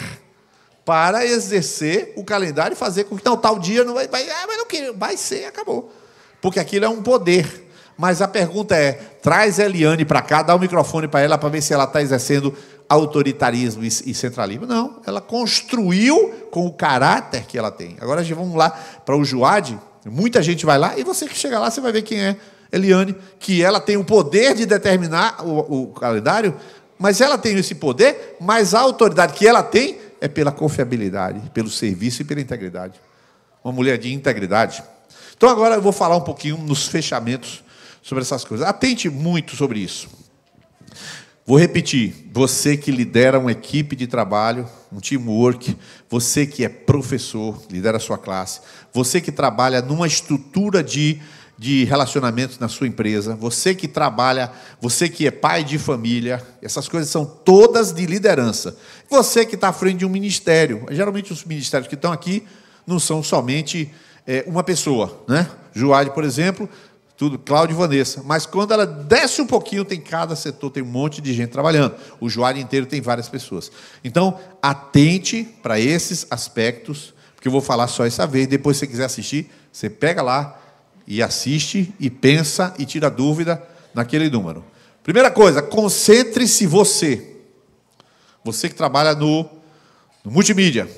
para exercer o calendário e fazer com que tal dia não vai, mas não queria, vai ser, acabou. Porque aquilo é um poder. Mas a pergunta é, traz a Eliane para cá, dá o microfone para ela ver se ela está exercendo autoritarismo e centralismo. Não, ela construiu com o caráter que ela tem. Agora vamos lá para o Juad, muita gente vai lá, e você que chega lá, você vai ver quem é Eliane, que ela tem o poder de determinar o calendário, mas ela tem esse poder, mas a autoridade que ela tem é pela confiabilidade, pelo serviço e pela integridade. Uma mulher de integridade. Então agora eu vou falar um pouquinho nos fechamentos sobre essas coisas. Atente muito sobre isso. Vou repetir, você que lidera uma equipe de trabalho, um teamwork, você que é professor, lidera a sua classe, você que trabalha numa estrutura de relacionamentos na sua empresa, você que trabalha, você que é pai de família, essas coisas são todas de liderança. Você que está à frente de um ministério, geralmente os ministérios que estão aqui não são somente uma pessoa, né? Juad, por exemplo, tudo, Cláudio e Vanessa. Mas quando ela desce um pouquinho, tem cada setor, tem um monte de gente trabalhando. O Juad inteiro tem várias pessoas. Então, atente para esses aspectos, porque eu vou falar só essa vez. Depois, se você quiser assistir, você pega lá e assiste, e pensa, e tira dúvida naquele número. Primeira coisa, concentre-se você. Você que trabalha no multimídia.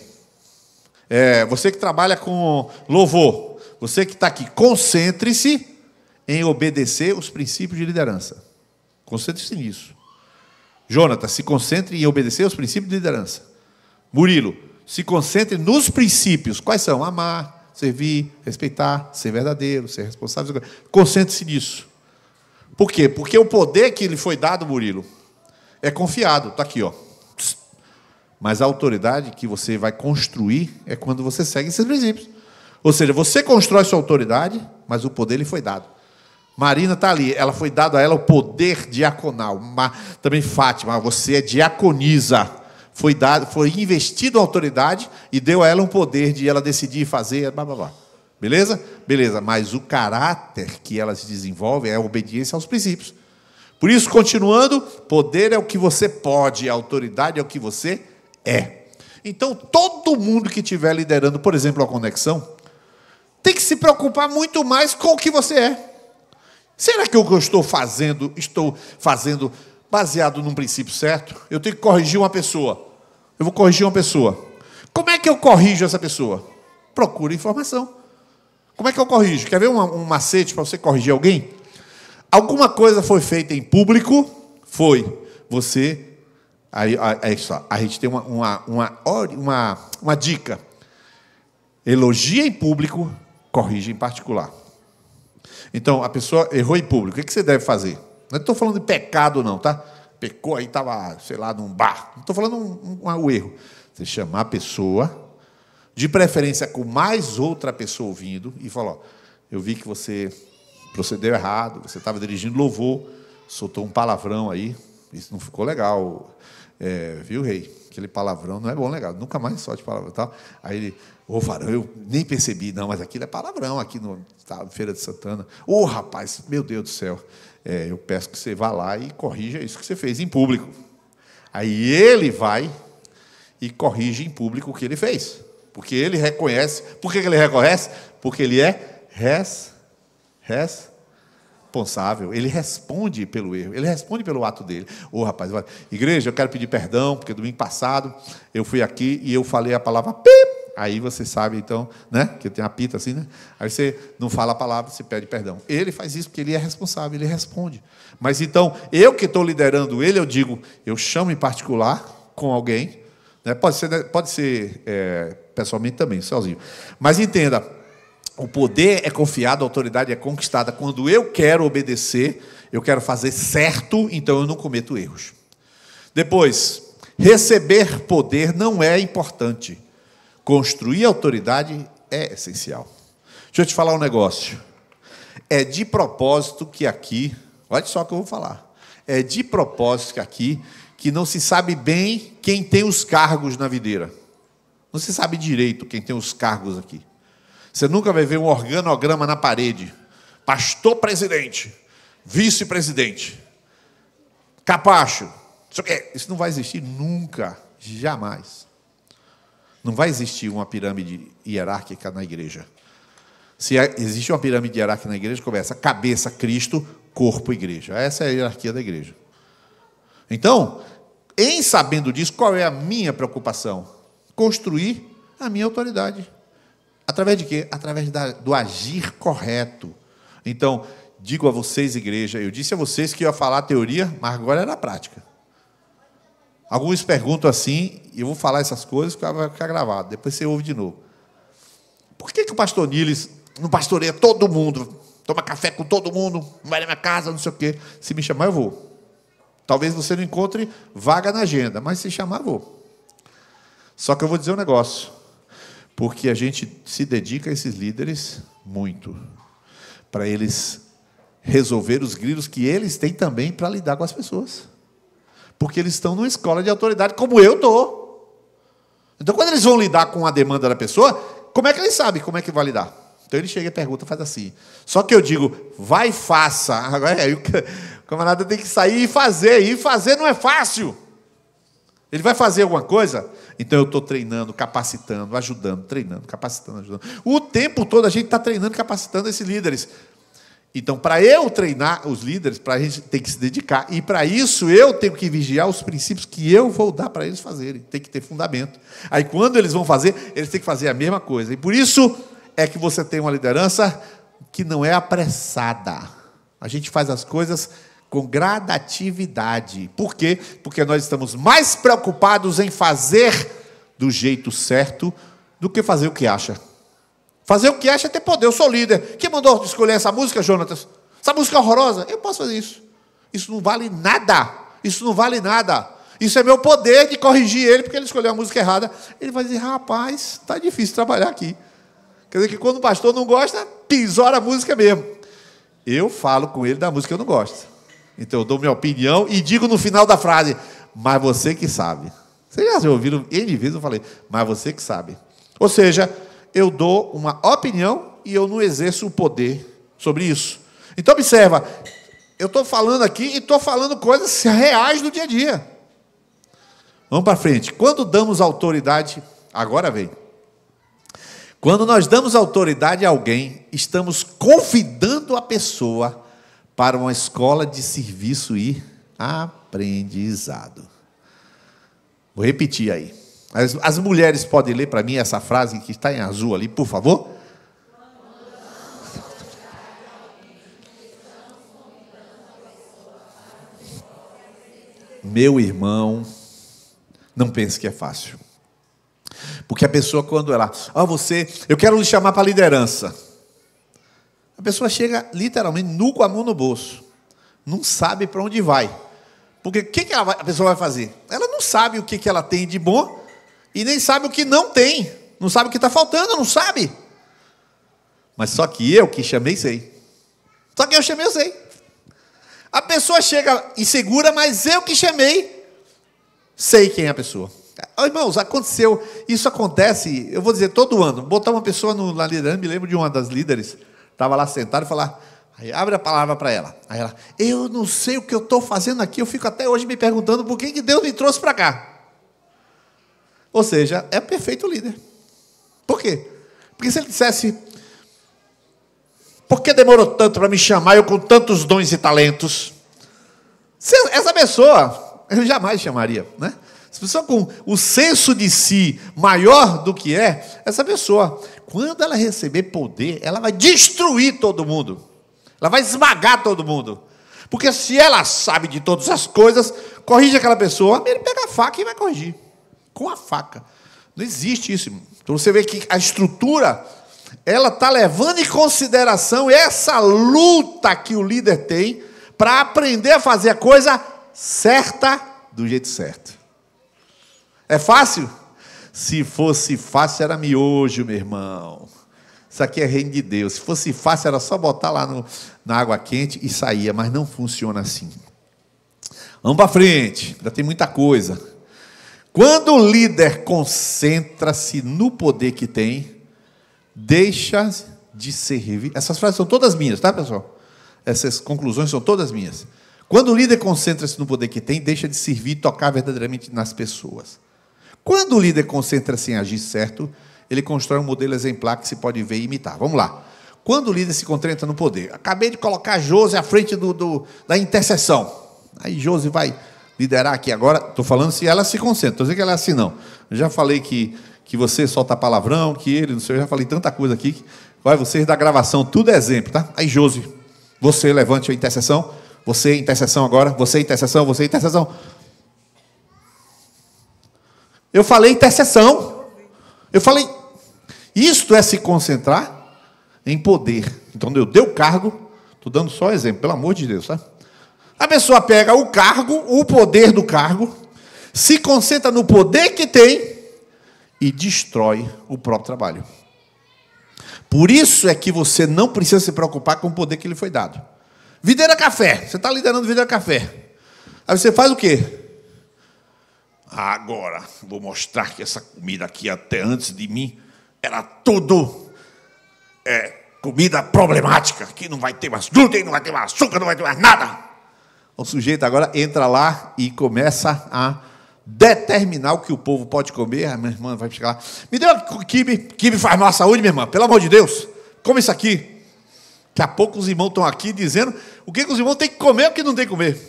Você que trabalha com louvor. Você que está aqui, concentre-se em obedecer os princípios de liderança. Concentre-se nisso. Jonathan, se concentre em obedecer os princípios de liderança. Murilo, se concentre nos princípios. Quais são? Amar, servir, respeitar, ser verdadeiro, ser responsável. Concentre-se nisso. Por quê? Porque o poder que lhe foi dado, Murilo, é confiado. Está aqui, ó. Mas a autoridade que você vai construir é quando você segue esses princípios. Ou seja, você constrói sua autoridade, mas o poder lhe foi dado. Marina está ali, ela foi dado a ela o poder diaconal. Também Fátima, você é diaconisa. Foi investido a autoridade e deu a ela um poder de ela decidir fazer, blá, blá, blá. Beleza? Beleza, mas o caráter que ela se desenvolve é a obediência aos princípios. Por isso, continuando, poder é o que você pode, a autoridade é o que você é. Então, todo mundo que estiver liderando, por exemplo, a conexão, tem que se preocupar muito mais com o que você é. Será que o que eu estou fazendo baseado num princípio certo? Eu tenho que corrigir uma pessoa. Eu vou corrigir uma pessoa. Como é que eu corrijo essa pessoa? Procure informação. Como é que eu corrijo? Quer ver um macete para você corrigir alguém? Alguma coisa foi feita em público, foi você... Aí a gente tem uma dica. Elogia em público, corrige em particular. Então, a pessoa errou em público. O que você deve fazer? Não estou falando de pecado, não, tá? Pecou, aí estava, sei lá, num bar. Não estou falando um erro. Você chamar a pessoa, de preferência com mais outra pessoa ouvindo, e falar, ó, eu vi que você procedeu errado, você estava dirigindo louvor, soltou um palavrão aí, isso não ficou legal. Viu, rei? Aquele palavrão não é bom, legal. Nunca mais solte palavrão. Tal. Aí ele, varão, eu nem percebi. Não, mas aquilo é palavrão aqui no Feira de Santana. Rapaz, meu Deus do céu. Eu peço que você vá lá e corrija isso que você fez em público. Aí ele vai e corrige em público o que ele fez. Porque ele reconhece. Por que ele reconhece? Porque ele é responsável, ele responde pelo erro, ele responde pelo ato dele. Rapaz, igreja, eu quero pedir perdão, porque domingo passado eu fui aqui e eu falei a palavra pip. Aí você sabe, então, né? Que tem uma pita assim, né? Aí você não fala a palavra, você pede perdão. Ele faz isso porque ele é responsável, ele responde. Mas então, eu que estou liderando ele, eu digo, eu chamo em particular com alguém, né? Pode ser pessoalmente também, sozinho. Mas entenda, o poder é confiado, a autoridade é conquistada quando eu quero obedecer, eu quero fazer certo, então eu não cometo erros. Depois, receber poder não é importante. Construir autoridade é essencial. Deixa eu te falar um negócio. É de propósito que aqui, olha só o que eu vou falar. É de propósito que aqui, que não se sabe bem quem tem os cargos na videira. Não se sabe direito quem tem os cargos aqui. Você nunca vai ver um organograma na parede. Pastor presidente, vice-presidente, capacho, Isso não vai existir nunca, jamais. Não vai existir uma pirâmide hierárquica na igreja. Se existe uma pirâmide hierárquica na igreja, começa cabeça, Cristo, corpo, igreja. Essa é a hierarquia da igreja. Então, em sabendo disso, qual é a minha preocupação? Construir a minha autoridade. Através de quê? Através do agir correto. Então, digo a vocês, igreja, eu disse a vocês que eu ia falar a teoria, mas agora era a prática. Alguns perguntam assim, e eu vou falar essas coisas, vai ficar gravado, depois você ouve de novo. Por que o pastor Niles não pastoreia todo mundo, toma café com todo mundo, não vai na minha casa, não sei o quê? Se me chamar, eu vou. Talvez você não encontre vaga na agenda, mas se chamar, eu vou. Só que eu vou dizer um negócio, porque a gente se dedica a esses líderes muito, para eles resolver os grilos que eles têm também para lidar com as pessoas. Porque eles estão numa escola de autoridade, como eu estou. Então, quando eles vão lidar com a demanda da pessoa, como é que eles sabem como é que vai lidar? Então, ele chega e pergunta, faz assim. Só que eu digo, vai e faça. Agora, o camarada tem que sair e fazer. E fazer não é fácil. Ele vai fazer alguma coisa? Então, eu estou treinando, capacitando, ajudando, treinando, capacitando, ajudando. O tempo todo a gente está treinando, capacitando esses líderes. Então, para eu treinar os líderes, para a gente tem que se dedicar. E para isso, eu tenho que vigiar os princípios que eu vou dar para eles fazerem. Tem que ter fundamento. Aí, quando eles vão fazer, eles têm que fazer a mesma coisa. E por isso é que você tem uma liderança que não é apressada. A gente faz as coisas com gradatividade. Por quê? Porque nós estamos mais preocupados em fazer do jeito certo do que fazer o que acha. Fazer o que acha é ter poder. Eu sou líder. Quem mandou escolher essa música, Jonatas? Essa música é horrorosa. Eu posso fazer isso. Isso não vale nada. Isso não vale nada. Isso é meu poder de corrigir ele, porque ele escolheu a música errada. Ele vai dizer, rapaz, está difícil trabalhar aqui. Quer dizer que quando o pastor não gosta, tesoura a música mesmo. Eu falo com ele da música que eu não gosto. Então eu dou minha opinião e digo no final da frase, mas você que sabe. Vocês já ouviram N vezes eu falei, mas você que sabe. Ou seja, eu dou uma opinião e eu não exerço o poder sobre isso. Então, observa, eu estou falando aqui e estou falando coisas reais do dia a dia. Vamos para frente. Quando damos autoridade, agora vem. Quando nós damos autoridade a alguém, estamos convidando a pessoa para uma escola de serviço e aprendizado. Vou repetir aí. As mulheres podem ler para mim essa frase que está em azul ali, por favor? Meu irmão, não pense que é fácil. Porque a pessoa, quando ela... eu quero lhe chamar para a liderança. A pessoa chega literalmente nu com a mão no bolso. Não sabe para onde vai. Porque o que a pessoa vai fazer? Ela não sabe o que ela tem de bom e nem sabe o que não tem. Não sabe o que está faltando, não sabe. Mas só que eu que chamei, sei. Só que eu chamei, eu sei. A pessoa chega insegura, mas eu que chamei, sei quem é a pessoa. Irmãos, aconteceu, isso acontece, eu vou dizer, todo ano. Botar uma pessoa na liderança, me lembro de uma das líderes, estava lá sentada e falar, aí abre a palavra para ela. Aí ela, eu não sei o que eu estou fazendo aqui, eu fico até hoje me perguntando por que Deus me trouxe para cá. Ou seja, é perfeito líder. Por quê? Porque se ele dissesse, por que demorou tanto para me chamar, eu com tantos dons e talentos? Essa pessoa, eu jamais chamaria, né? Essa pessoa com o senso de si maior do que é, essa pessoa, quando ela receber poder, ela vai destruir todo mundo. Ela vai esmagar todo mundo. Porque se ela sabe de todas as coisas, corrige aquela pessoa, ele pega a faca e vai corrigir. Com a faca. Não existe isso. Então você vê que a estrutura, ela está levando em consideração essa luta que o líder tem para aprender a fazer a coisa certa do jeito certo. É fácil? Se fosse fácil, era miojo, meu irmão. Isso aqui é reino de Deus. Se fosse fácil, era só botar lá na água quente e saía, mas não funciona assim. Vamos para frente, ainda tem muita coisa. Quando o líder concentra-se no poder que tem, deixa de servir. Essas frases são todas minhas, tá, pessoal? Essas conclusões são todas minhas. Quando o líder concentra-se no poder que tem, deixa de servir e tocar verdadeiramente nas pessoas. Quando o líder concentra-se em agir certo, ele constrói um modelo exemplar que se pode ver e imitar. Vamos lá. Quando o líder se concentra no poder, acabei de colocar Josi à frente da intercessão. Aí Josi vai liderar aqui agora. Estou falando se ela se concentra, estou dizendo que ela é assim não. Eu já falei que você solta palavrão, que ele, não sei, eu já falei tanta coisa aqui. Vai, vocês da gravação, tudo é exemplo, tá? Aí Josi, você levante a intercessão. Você intercessão agora, você intercessão, você intercessão. Eu falei intercessão. Eu falei, isto é se concentrar em poder. Então eu dei o cargo, estou dando só exemplo, pelo amor de Deus, tá? A pessoa pega o cargo, o poder do cargo, se concentra no poder que tem e destrói o próprio trabalho. Por isso é que você não precisa se preocupar com o poder que lhe foi dado. Videira Café, você está liderando Videira Café. Aí você faz o quê? Agora, vou mostrar que essa comida aqui, até antes de mim, era tudo comida problemática, que não vai ter mais glúten, não vai ter mais açúcar, não vai ter mais nada. O sujeito agora entra lá e começa a determinar o que o povo pode comer. A minha irmã vai chegar lá, me dê um quibe faz mal à saúde, minha irmã, pelo amor de Deus, come isso aqui. Daqui a pouco os irmãos estão aqui dizendo o que os irmãos têm que comer e o que não tem que comer.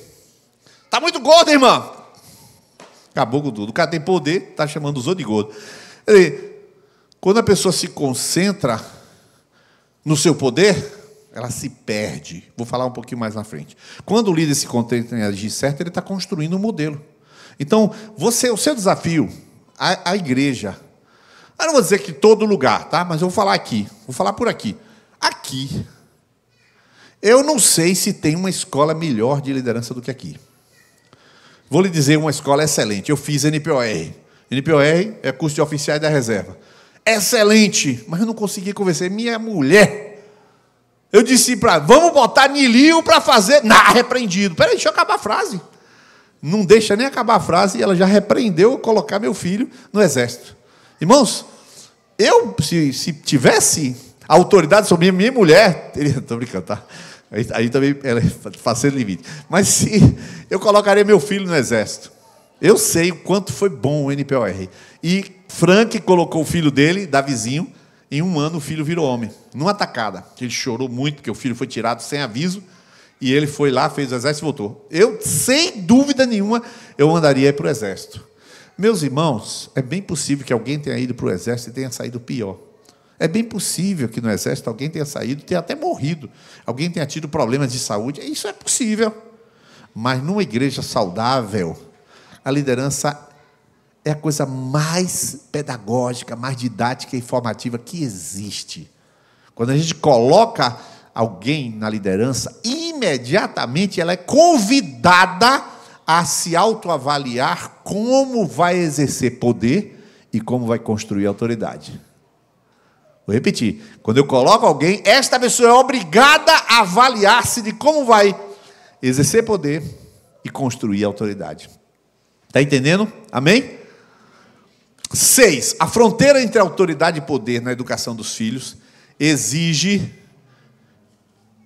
Está muito gordo, irmã. Acabou com tudo. O cara tem poder, está chamando os outros de gordo. Quando a pessoa se concentra no seu poder, ela se perde. Vou falar um pouquinho mais na frente. Quando o líder se concentra em agir certo, ele está construindo um modelo. Então, o seu desafio, a igreja, eu não vou dizer que todo lugar, tá? Mas eu vou falar aqui, vou falar por aqui. Aqui, eu não sei se tem uma escola melhor de liderança do que aqui. Vou lhe dizer uma escola excelente. Eu fiz NPOR. NPOR é curso de oficiais da reserva. Excelente, mas eu não consegui convencer minha mulher. Eu disse para vamos botar Nilinho para fazer. Não, repreendido. Peraí, deixa eu acabar a frase. Não deixa nem acabar a frase e ela já repreendeu colocar meu filho no exército. Irmãos, eu, se tivesse autoridade sobre minha mulher, estou brincando, tá? Aí também ela faz limite. Mas se eu colocaria meu filho no exército, eu sei o quanto foi bom o NPOR. E Frank colocou o filho dele, Davizinho, em 1 ano o filho virou homem, numa tacada. Ele chorou muito, porque o filho foi tirado sem aviso, e ele foi lá, fez o exército e voltou. Eu, sem dúvida nenhuma, eu mandaria para o exército. Meus irmãos, é bem possível que alguém tenha ido para o exército e tenha saído pior. É bem possível que no exército alguém tenha saído, tenha até morrido. Alguém tenha tido problemas de saúde. Isso é possível. Mas numa igreja saudável, a liderança é a coisa mais pedagógica, mais didática e formativa que existe. Quando a gente coloca alguém na liderança, imediatamente ela é convidada a se autoavaliar como vai exercer poder e como vai construir autoridade. Vou repetir. Quando eu coloco alguém, esta pessoa é obrigada a avaliar-se de como vai exercer poder e construir autoridade. Está entendendo? Amém? 6. A fronteira entre autoridade e poder na educação dos filhos exige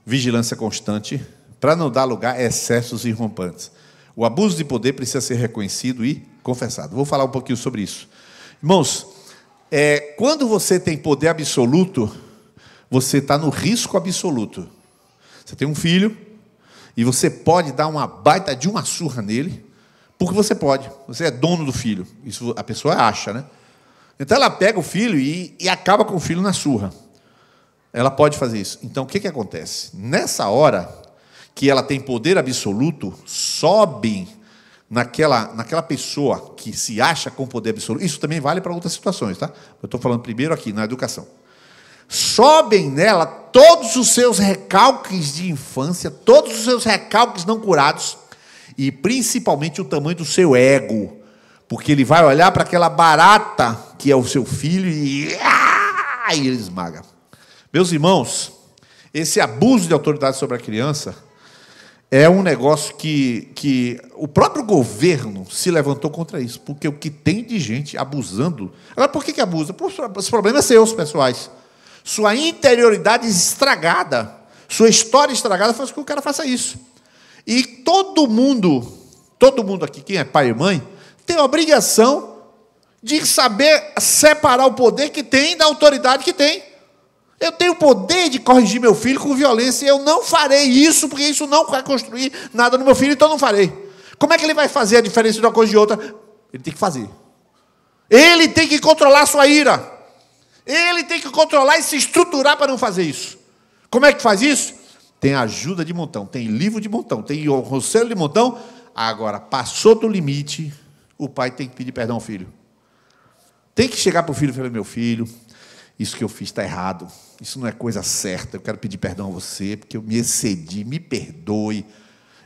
vigilância constante para não dar lugar a excessos irrompantes. O abuso de poder precisa ser reconhecido e confessado. Vou falar um pouquinho sobre isso. Irmãos, quando você tem poder absoluto, você está no risco absoluto. Você tem um filho e você pode dar uma baita de uma surra nele, porque você pode. Você é dono do filho. Isso a pessoa acha, né? Então ela pega o filho e acaba com o filho na surra. Ela pode fazer isso. Então o que acontece? Nessa hora que ela tem poder absoluto, sobe naquela pessoa que se acha com poder absoluto. Isso também vale para outras situações, tá? Eu estou falando primeiro aqui na educação. Sobem nela todos os seus recalques de infância, todos os seus recalques não curados, e principalmente o tamanho do seu ego, porque ele vai olhar para aquela barata que é o seu filho e ele esmaga. Meus irmãos, esse abuso de autoridade sobre a criança é um negócio que o próprio governo se levantou contra isso, porque o que tem de gente abusando. Agora, por que abusa? Por os problemas seus, pessoais. Sua interioridade estragada, sua história estragada faz com que o cara faça isso. E todo mundo aqui, quem é pai e mãe, tem a obrigação de saber separar o poder que tem da autoridade que tem. Eu tenho o poder de corrigir meu filho com violência, e eu não farei isso, porque isso não vai construir nada no meu filho, então eu não farei. Como é que ele vai fazer a diferença de uma coisa e de outra? Ele tem que fazer. Ele tem que controlar a sua ira. Ele tem que controlar e se estruturar para não fazer isso. Como é que faz isso? Tem ajuda de montão, tem livro de montão, tem o conselho de montão. Agora, passou do limite, o pai tem que pedir perdão ao filho. Tem que chegar para o filho e falar: meu filho, isso que eu fiz está errado, isso não é coisa certa, eu quero pedir perdão a você, porque eu me excedi, me perdoe.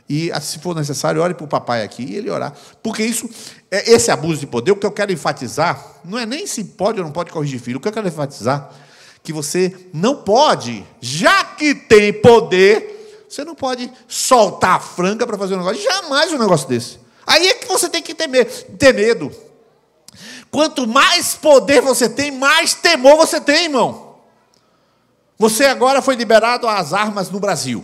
E, se for necessário, ore para o papai aqui, e ele orar. Porque esse abuso de poder, o que eu quero enfatizar, não é nem se pode ou não pode corrigir filho, o que eu quero enfatizar, que você não pode, já que tem poder, você não pode soltar a franga para fazer um negócio, jamais um negócio desse. Aí é que você tem que ter medo. Quanto mais poder você tem, mais temor você tem, irmão. Você agora foi liberado às armas no Brasil.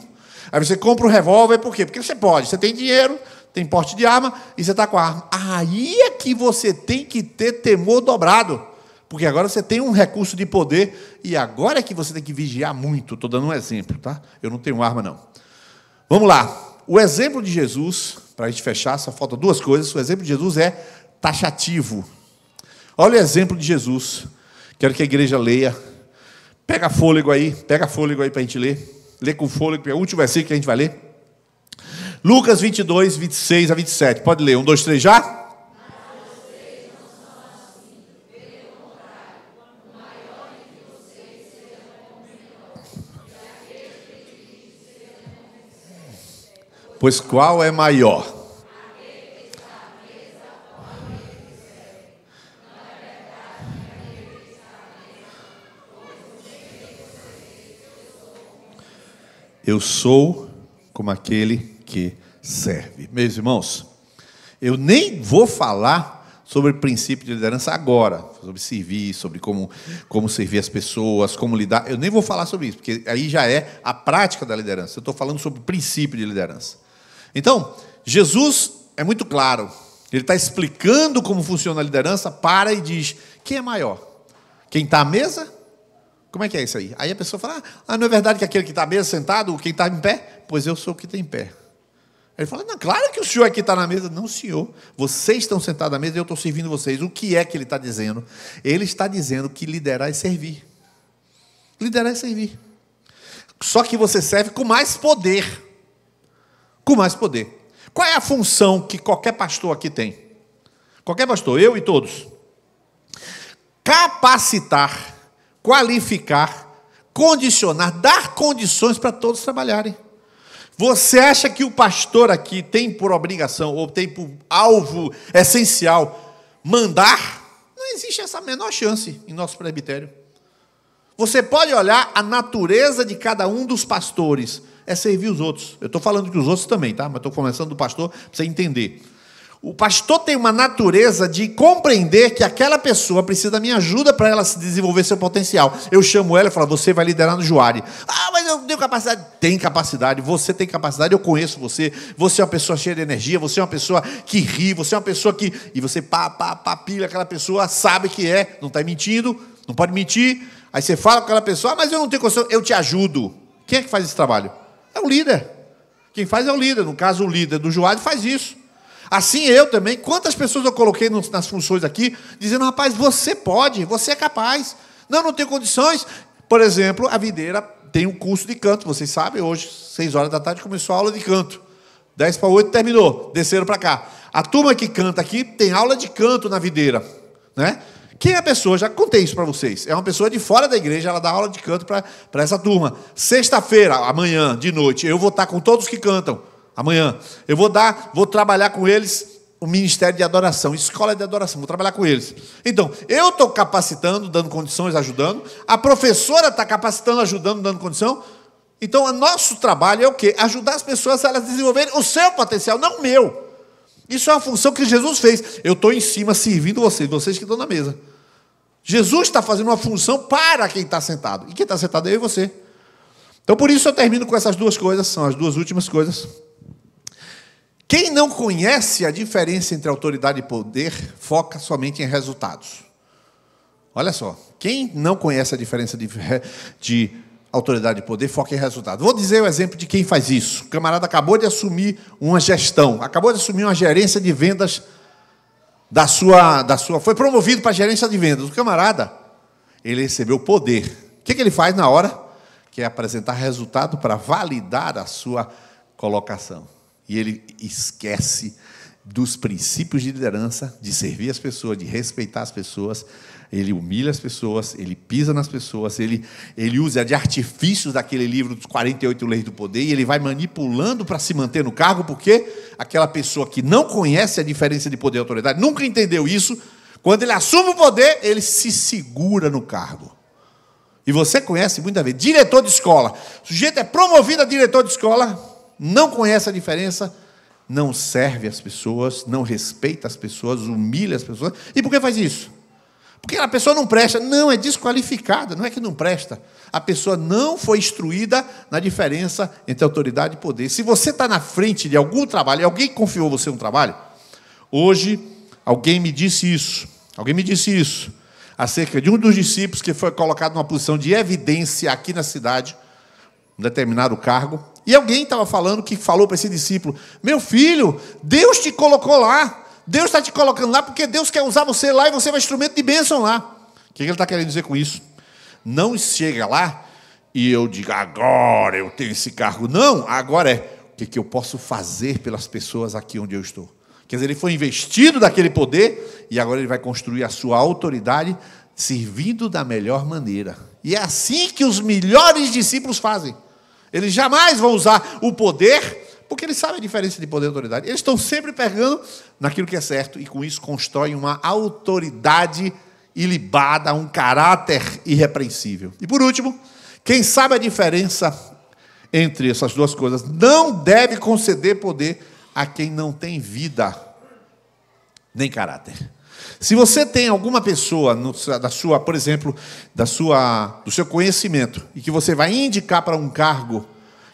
Aí você compra um revólver, por quê? Porque você pode, você tem dinheiro, tem porte de arma, e você está com a arma. Aí é que você tem que ter temor dobrado, porque agora você tem um recurso de poder, e agora é que você tem que vigiar muito. Estou dando um exemplo, tá? Eu não tenho arma, não. Vamos lá. O exemplo de Jesus, para a gente fechar, só falta duas coisas. O exemplo de Jesus é taxativo. Olha o exemplo de Jesus. Quero que a igreja leia. Pega fôlego aí para a gente ler. Lê com fôlego, é o último versículo que a gente vai ler. Lucas 22, 26 a 27. Pode ler, 1, 2, 3, já? Pois qual é maior? Eu sou como aquele que serve. Meus irmãos, eu nem vou falar sobre o princípio de liderança agora, sobre servir, sobre como servir as pessoas, como lidar. Eu nem vou falar sobre isso, porque aí já é a prática da liderança. Eu estou falando sobre o princípio de liderança. Então, Jesus é muito claro. Ele está explicando como funciona a liderança, para e diz: quem é maior? Quem está à mesa? Como é que é isso aí? Aí a pessoa fala: não é verdade que aquele que está à mesa sentado, quem está em pé? Pois eu sou o que está em pé. Ele fala: não, claro que o senhor aqui está na mesa. Não, senhor, vocês estão sentados na mesa e eu estou servindo vocês. O que é que ele está dizendo? Ele está dizendo que liderar é servir. Liderar é servir. Só que você serve com mais poder. Com mais poder. Qual é a função que qualquer pastor aqui tem? Qualquer pastor, eu e todos. Capacitar, qualificar, condicionar, dar condições para todos trabalharem. Você acha que o pastor aqui tem por obrigação, ou tem por alvo essencial, mandar? Não existe essa menor chance em nosso presbitério. Você pode olhar a natureza de cada um dos pastores, é servir os outros. Eu estou falando que os outros também, tá? Mas estou começando do pastor, para você entender. O pastor tem uma natureza de compreender que aquela pessoa precisa da minha ajuda para ela se desenvolver seu potencial. Eu chamo ela e falo: você vai liderar no Juari. Mas eu não tenho capacidade. Tem capacidade, você tem capacidade, eu conheço você. Você é uma pessoa cheia de energia, você é uma pessoa que ri, você é uma pessoa que... E você pilha aquela pessoa, sabe que não está mentindo, não pode mentir. Aí você fala com aquela pessoa: mas eu não tenho condição, eu te ajudo. Quem é que faz esse trabalho? É o líder. Quem faz é o líder. No caso, o líder do Juari faz isso. Assim eu também. Quantas pessoas eu coloquei nas funções aqui, dizendo: rapaz, você pode, você é capaz. Não tenho condições. Por exemplo, a Videira tem um curso de canto, vocês sabem, hoje, 6 horas da tarde, começou a aula de canto. 10 para 8 terminou, desceram para cá. A turma que canta aqui tem aula de canto na Videira, né? Quem é a pessoa? Já contei isso para vocês. É uma pessoa de fora da igreja, ela dá aula de canto para essa turma. Sexta-feira, amanhã, de noite, eu vou estar com todos que cantam. Amanhã. Eu vou trabalhar com eles o ministério de adoração, escola de adoração, vou trabalhar com eles. Então, eu estou capacitando, dando condições, ajudando. A professora está capacitando, ajudando, dando condição. Então, o nosso trabalho é o quê? Ajudar as pessoas a elas desenvolverem o seu potencial, não o meu. Isso é uma função que Jesus fez. Eu estou em cima servindo vocês que estão na mesa. Jesus está fazendo uma função para quem está sentado. E quem está sentado é eu e você. Então, por isso eu termino com essas duas coisas, são as duas últimas coisas. Quem não conhece a diferença entre autoridade e poder, foca somente em resultados. Olha só, quem não conhece a diferença de autoridade e poder, foca em resultados. Vou dizer o exemplo de quem faz isso. O camarada acabou de assumir uma gestão, acabou de assumir uma gerência de vendas foi promovido para a gerência de vendas. O camarada, ele recebeu poder. O que ele faz na hora? Que é apresentar resultado para validar a sua colocação. E ele esquece dos princípios de liderança, de servir as pessoas, de respeitar as pessoas. Ele humilha as pessoas, ele pisa nas pessoas, ele usa de artifícios daquele livro dos 48 Leis do Poder, e ele vai manipulando para se manter no cargo, porque aquela pessoa que não conhece a diferença de poder e autoridade, nunca entendeu isso, quando ele assume o poder, ele se segura no cargo. E você conhece muitas vezes, diretor de escola. O sujeito é promovido a diretor de escola, não conhece a diferença, não serve as pessoas, não respeita as pessoas, humilha as pessoas. E por que faz isso? Porque a pessoa não presta. Não, é desqualificada, não é que não presta. A pessoa não foi instruída na diferença entre autoridade e poder. Se você está na frente de algum trabalho, e alguém confiou você um trabalho, hoje alguém me disse isso, acerca de um dos discípulos que foi colocado numa posição de evidência aqui na cidade, um determinado cargo, e alguém estava falando, que falou para esse discípulo: meu filho, Deus te colocou lá, Deus está te colocando lá porque Deus quer usar você lá e você vai instrumento de bênção lá. O que ele está querendo dizer com isso? Não chega lá e eu digo, agora eu tenho esse cargo. Não, agora é o que eu posso fazer pelas pessoas aqui onde eu estou. Quer dizer, ele foi investido daquele poder e agora ele vai construir a sua autoridade servindo da melhor maneira. E é assim que os melhores discípulos fazem. Eles jamais vão usar o poder, porque eles sabem a diferença de poder e autoridade. Eles estão sempre pegando naquilo que é certo e com isso constroem uma autoridade ilibada, um caráter irrepreensível. E por último, quem sabe a diferença entre essas duas coisas não deve conceder poder a quem não tem vida nem caráter. Se você tem alguma pessoa por exemplo, do seu conhecimento e que você vai indicar para um cargo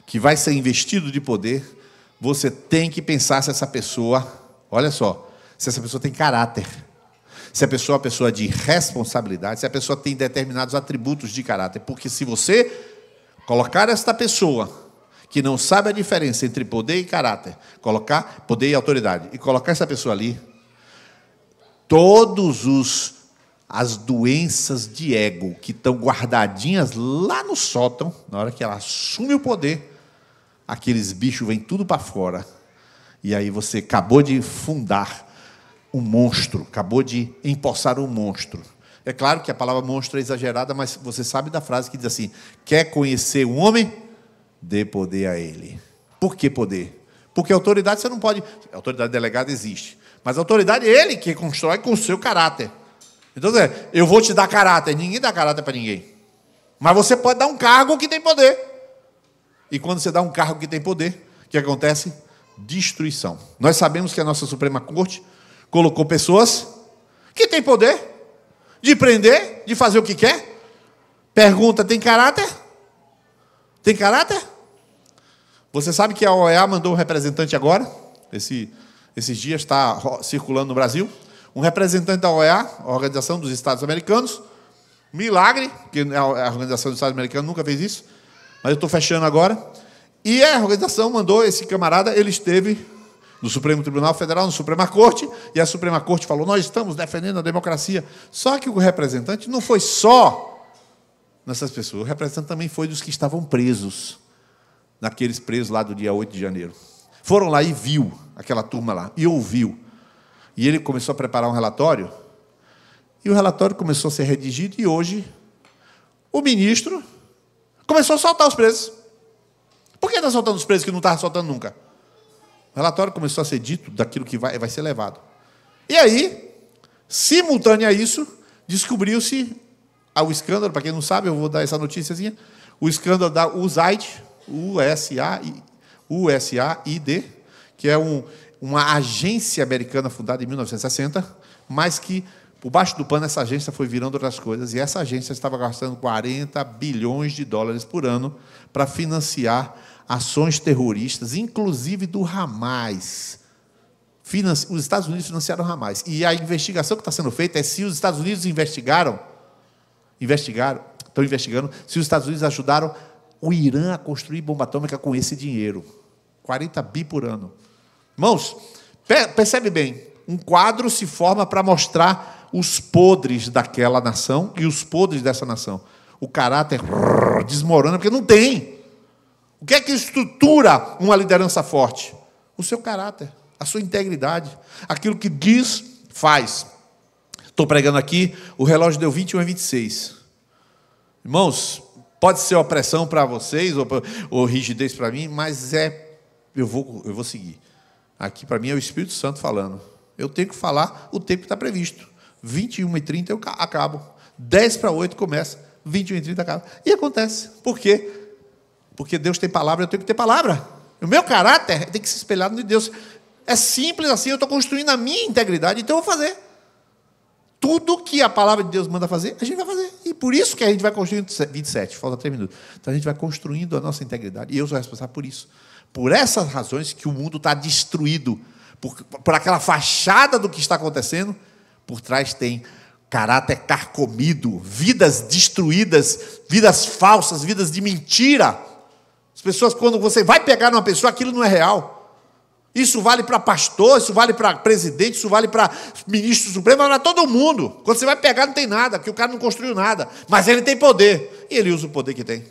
que vai ser investido de poder, você tem que pensar se essa pessoa, olha só, se essa pessoa tem caráter, se a pessoa é uma pessoa de responsabilidade, se a pessoa tem determinados atributos de caráter, porque se você colocar esta pessoa que não sabe a diferença entre poder e caráter, colocar poder e autoridade, e colocar essa pessoa ali, as doenças de ego que estão guardadinhas lá no sótão, na hora que ela assume o poder, aqueles bichos vêm tudo para fora. E aí você acabou de fundar um monstro, acabou de empossar um monstro. É claro que a palavra monstro é exagerada, mas você sabe da frase que diz assim: quer conhecer um homem? Dê poder a ele. Por que poder? Porque autoridade você não pode... Autoridade delegada existe. Mas a autoridade é ele que constrói com o seu caráter. Então, eu vou te dar caráter. Ninguém dá caráter para ninguém. Mas você pode dar um cargo que tem poder. E quando você dá um cargo que tem poder, o que acontece? Destruição. Nós sabemos que a nossa Suprema Corte colocou pessoas que têm poder de prender, de fazer o que quer. Pergunta, tem caráter? Tem caráter? Você sabe que a OEA mandou um representante agora? Esses dias está circulando no Brasil. Um representante da OEA, a Organização dos Estados Americanos. Milagre, porque a Organização dos Estados Americanos nunca fez isso. Mas eu estou fechando agora. E a organização mandou esse camarada, ele esteve no Supremo Tribunal Federal, na Suprema Corte, e a Suprema Corte falou: nós estamos defendendo a democracia. Só que o representante não foi só nessas pessoas, o representante também foi dos que estavam presos, naqueles presos lá do dia 8 de janeiro. Foram lá e viu aquela turma lá, e ouviu. E ele começou a preparar um relatório, e o relatório começou a ser redigido, e hoje o ministro começou a soltar os presos. Por que está soltando os presos que não estava soltando nunca? O relatório começou a ser dito daquilo que vai ser levado. E aí, simultâneo a isso, descobriu-se o escândalo, para quem não sabe, eu vou dar essa noticiazinha, o escândalo da USAID, USAID, que é uma agência americana fundada em 1960, mas que, por baixo do pano, essa agência foi virando outras coisas, e essa agência estava gastando 40 bilhões de dólares por ano para financiar ações terroristas, inclusive do Hamas, Os Estados Unidos financiaram Hamas. E a investigação que está sendo feita é se os Estados Unidos estão investigando se os Estados Unidos ajudaram o Irã a construir bomba atômica com esse dinheiro. 40 bi por ano. Irmãos, percebe bem, um quadro se forma para mostrar os podres daquela nação e os podres dessa nação. O caráter desmorona, porque não tem. O que é que estrutura uma liderança forte? O seu caráter, a sua integridade. Aquilo que diz, faz. Estou pregando aqui, o relógio deu 21h26. Irmãos, pode ser opressão para vocês, ou rigidez para mim, mas eu vou seguir. Aqui, para mim, é o Espírito Santo falando. Eu tenho que falar o tempo que está previsto. 21h30 eu acabo. 7:50 começa. 21h30 acaba. E acontece. Por quê? Porque Deus tem palavra, eu tenho que ter palavra. O meu caráter tem que se espelhar no de Deus. É simples assim, eu estou construindo a minha integridade, então eu vou fazer. Tudo que a palavra de Deus manda fazer, a gente vai fazer. E por isso que a gente vai construindo... 27, falta 3 minutos. Então a gente vai construindo a nossa integridade. E eu sou responsável por isso. Por essas razões que o mundo está destruído. Por aquela fachada do que está acontecendo, por trás tem caráter carcomido, vidas destruídas, vidas falsas, vidas de mentira. As pessoas, quando você vai pegar numa pessoa, aquilo não é real. Isso vale para pastor, isso vale para presidente, isso vale para ministro supremo, vale para todo mundo. Quando você vai pegar, não tem nada, porque o cara não construiu nada. Mas ele tem poder, e ele usa o poder que tem.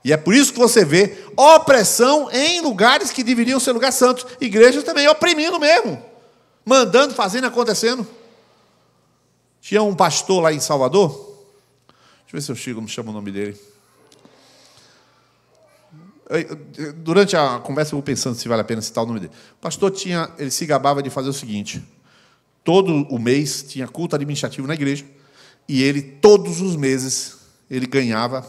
E é por isso que você vê opressão em lugares que deveriam ser lugares santos. Igrejas também oprimindo mesmo. Mandando, fazendo, acontecendo. Tinha um pastor lá em Salvador. Deixa eu ver se eu chego, não chamo o nome dele. Durante a conversa eu vou pensando se vale a pena citar o nome dele. O pastor ele se gabava de fazer o seguinte: todo o mês tinha culto administrativo na igreja, e ele, todos os meses, ele ganhava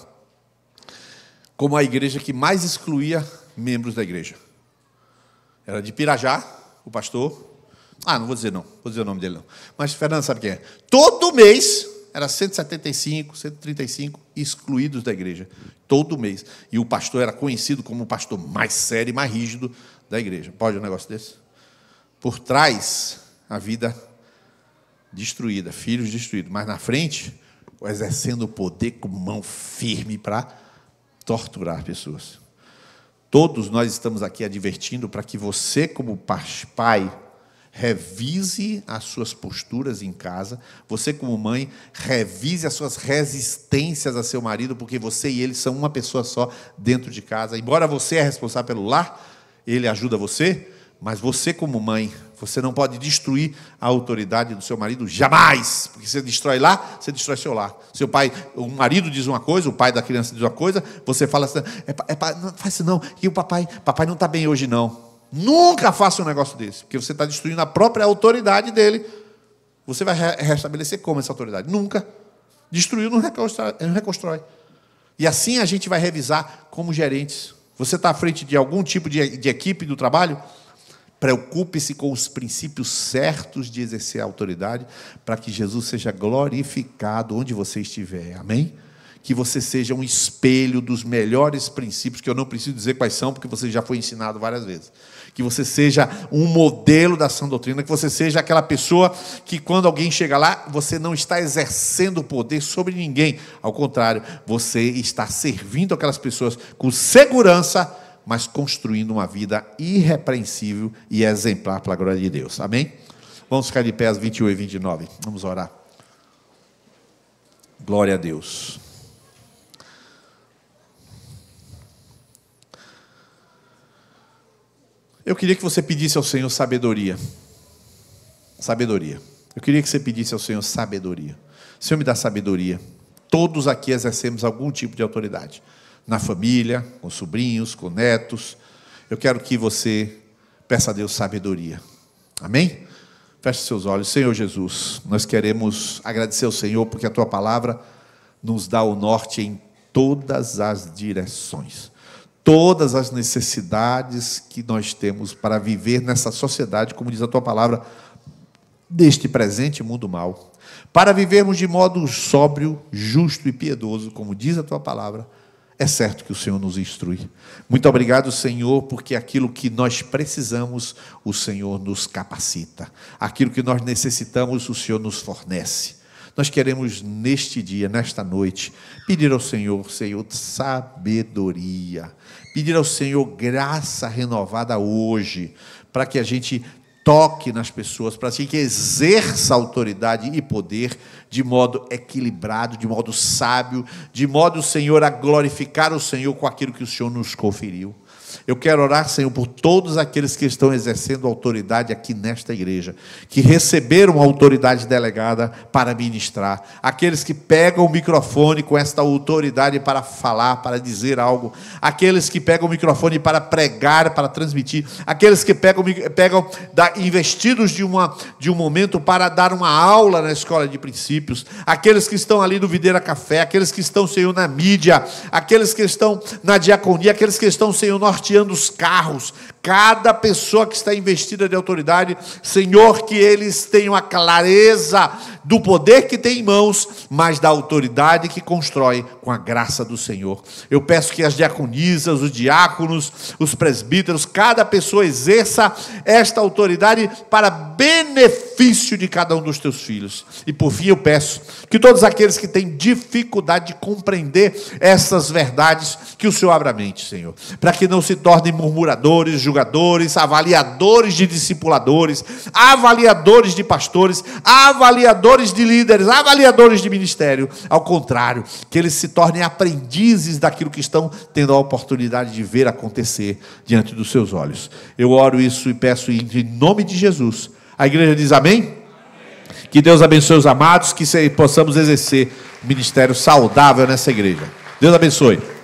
como a igreja que mais excluía membros da igreja. Era de Pirajá, o pastor. Não vou dizer o nome dele não. Mas Fernando sabe quem é. Todo mês era 175, 135 excluídos da igreja. Todo mês. E o pastor era conhecido como o pastor mais sério e mais rígido da igreja. Pode um negócio desse? Por trás, a vida destruída, filhos destruídos. Mas na frente, exercendo o poder com mão firme para torturar pessoas. Todos nós estamos aqui advertindo para que você, como pai, revise as suas posturas em casa. Você, como mãe, revise as suas resistências a seu marido, porque você e ele são uma pessoa só dentro de casa. Embora você é responsável pelo lar, ele ajuda você, mas você, como mãe, você não pode destruir a autoridade do seu marido jamais, porque você destrói lá, você destrói seu lar. Seu pai, o marido diz uma coisa, o pai da criança diz uma coisa, você fala assim: não faz isso não, e o papai não está bem hoje não. Nunca faça um negócio desse, porque você está destruindo a própria autoridade dele. Você vai restabelecer como essa autoridade? Nunca. Destruiu, não reconstrói. E assim a gente vai revisar como gerentes. Você está à frente de algum tipo de equipe do trabalho? Preocupe-se com os princípios certos de exercer a autoridade, para que Jesus seja glorificado onde você estiver. Amém? Que você seja um espelho dos melhores princípios, que eu não preciso dizer quais são, porque você já foi ensinado várias vezes. Que você seja um modelo da sã doutrina, que você seja aquela pessoa que, quando alguém chega lá, você não está exercendo poder sobre ninguém. Ao contrário, você está servindo aquelas pessoas com segurança, mas construindo uma vida irrepreensível e exemplar para a glória de Deus. Amém? Vamos ficar de pé às 21 e 29. Vamos orar. Glória a Deus. Eu queria que você pedisse ao Senhor sabedoria. Sabedoria. Eu queria que você pedisse ao Senhor sabedoria. Senhor, me dá sabedoria. Todos aqui exercemos algum tipo de autoridade. Na família, com sobrinhos, com netos. Eu quero que você peça a Deus sabedoria. Amém? Feche seus olhos. Senhor Jesus, nós queremos agradecer ao Senhor, porque a Tua palavra nos dá o norte em todas as direções. Todas as necessidades que nós temos para viver nessa sociedade, como diz a Tua palavra, deste presente mundo mau. Para vivermos de modo sóbrio, justo e piedoso, como diz a Tua palavra, é certo que o Senhor nos instrui. Muito obrigado, Senhor, porque aquilo que nós precisamos, o Senhor nos capacita. Aquilo que nós necessitamos, o Senhor nos fornece. Nós queremos neste dia, nesta noite, pedir ao Senhor, Senhor, sabedoria. Pedir ao Senhor graça renovada hoje, para que a gente toque nas pessoas, para que exerça autoridade e poder de modo equilibrado, de modo sábio, de modo, Senhor, a glorificar o Senhor com aquilo que o Senhor nos conferiu. Eu quero orar, Senhor, por todos aqueles que estão exercendo autoridade aqui nesta igreja, que receberam autoridade delegada para ministrar, aqueles que pegam o microfone com esta autoridade para falar, para dizer algo, aqueles que pegam o microfone para pregar, para transmitir, aqueles que pegam investidos de um momento para dar uma aula na escola de princípios, aqueles que estão ali no Videira Café, aqueles que estão, Senhor, na mídia, aqueles que estão na diaconia, aqueles que estão, Senhor, norteando os carros, cada pessoa que está investida de autoridade, Senhor, que eles tenham a clareza do poder que tem em mãos, mas da autoridade que constrói com a graça do Senhor. Eu peço que as diaconisas, os diáconos, os presbíteros, cada pessoa exerça esta autoridade para benefício de cada um dos teus filhos. E por fim eu peço que todos aqueles que têm dificuldade de compreender essas verdades, que o Senhor abra a mente, Senhor, para que não se tornem murmuradores, julgadores, avaliadores de discipuladores, avaliadores de pastores, avaliadores de líderes, avaliadores de ministério. Ao contrário, que eles se tornem aprendizes daquilo que estão tendo a oportunidade de ver acontecer diante dos seus olhos. Eu oro isso e peço em nome de Jesus. A igreja diz amém? Amém. Que Deus abençoe os amados, que possamos exercer um ministério saudável nessa igreja. Deus abençoe.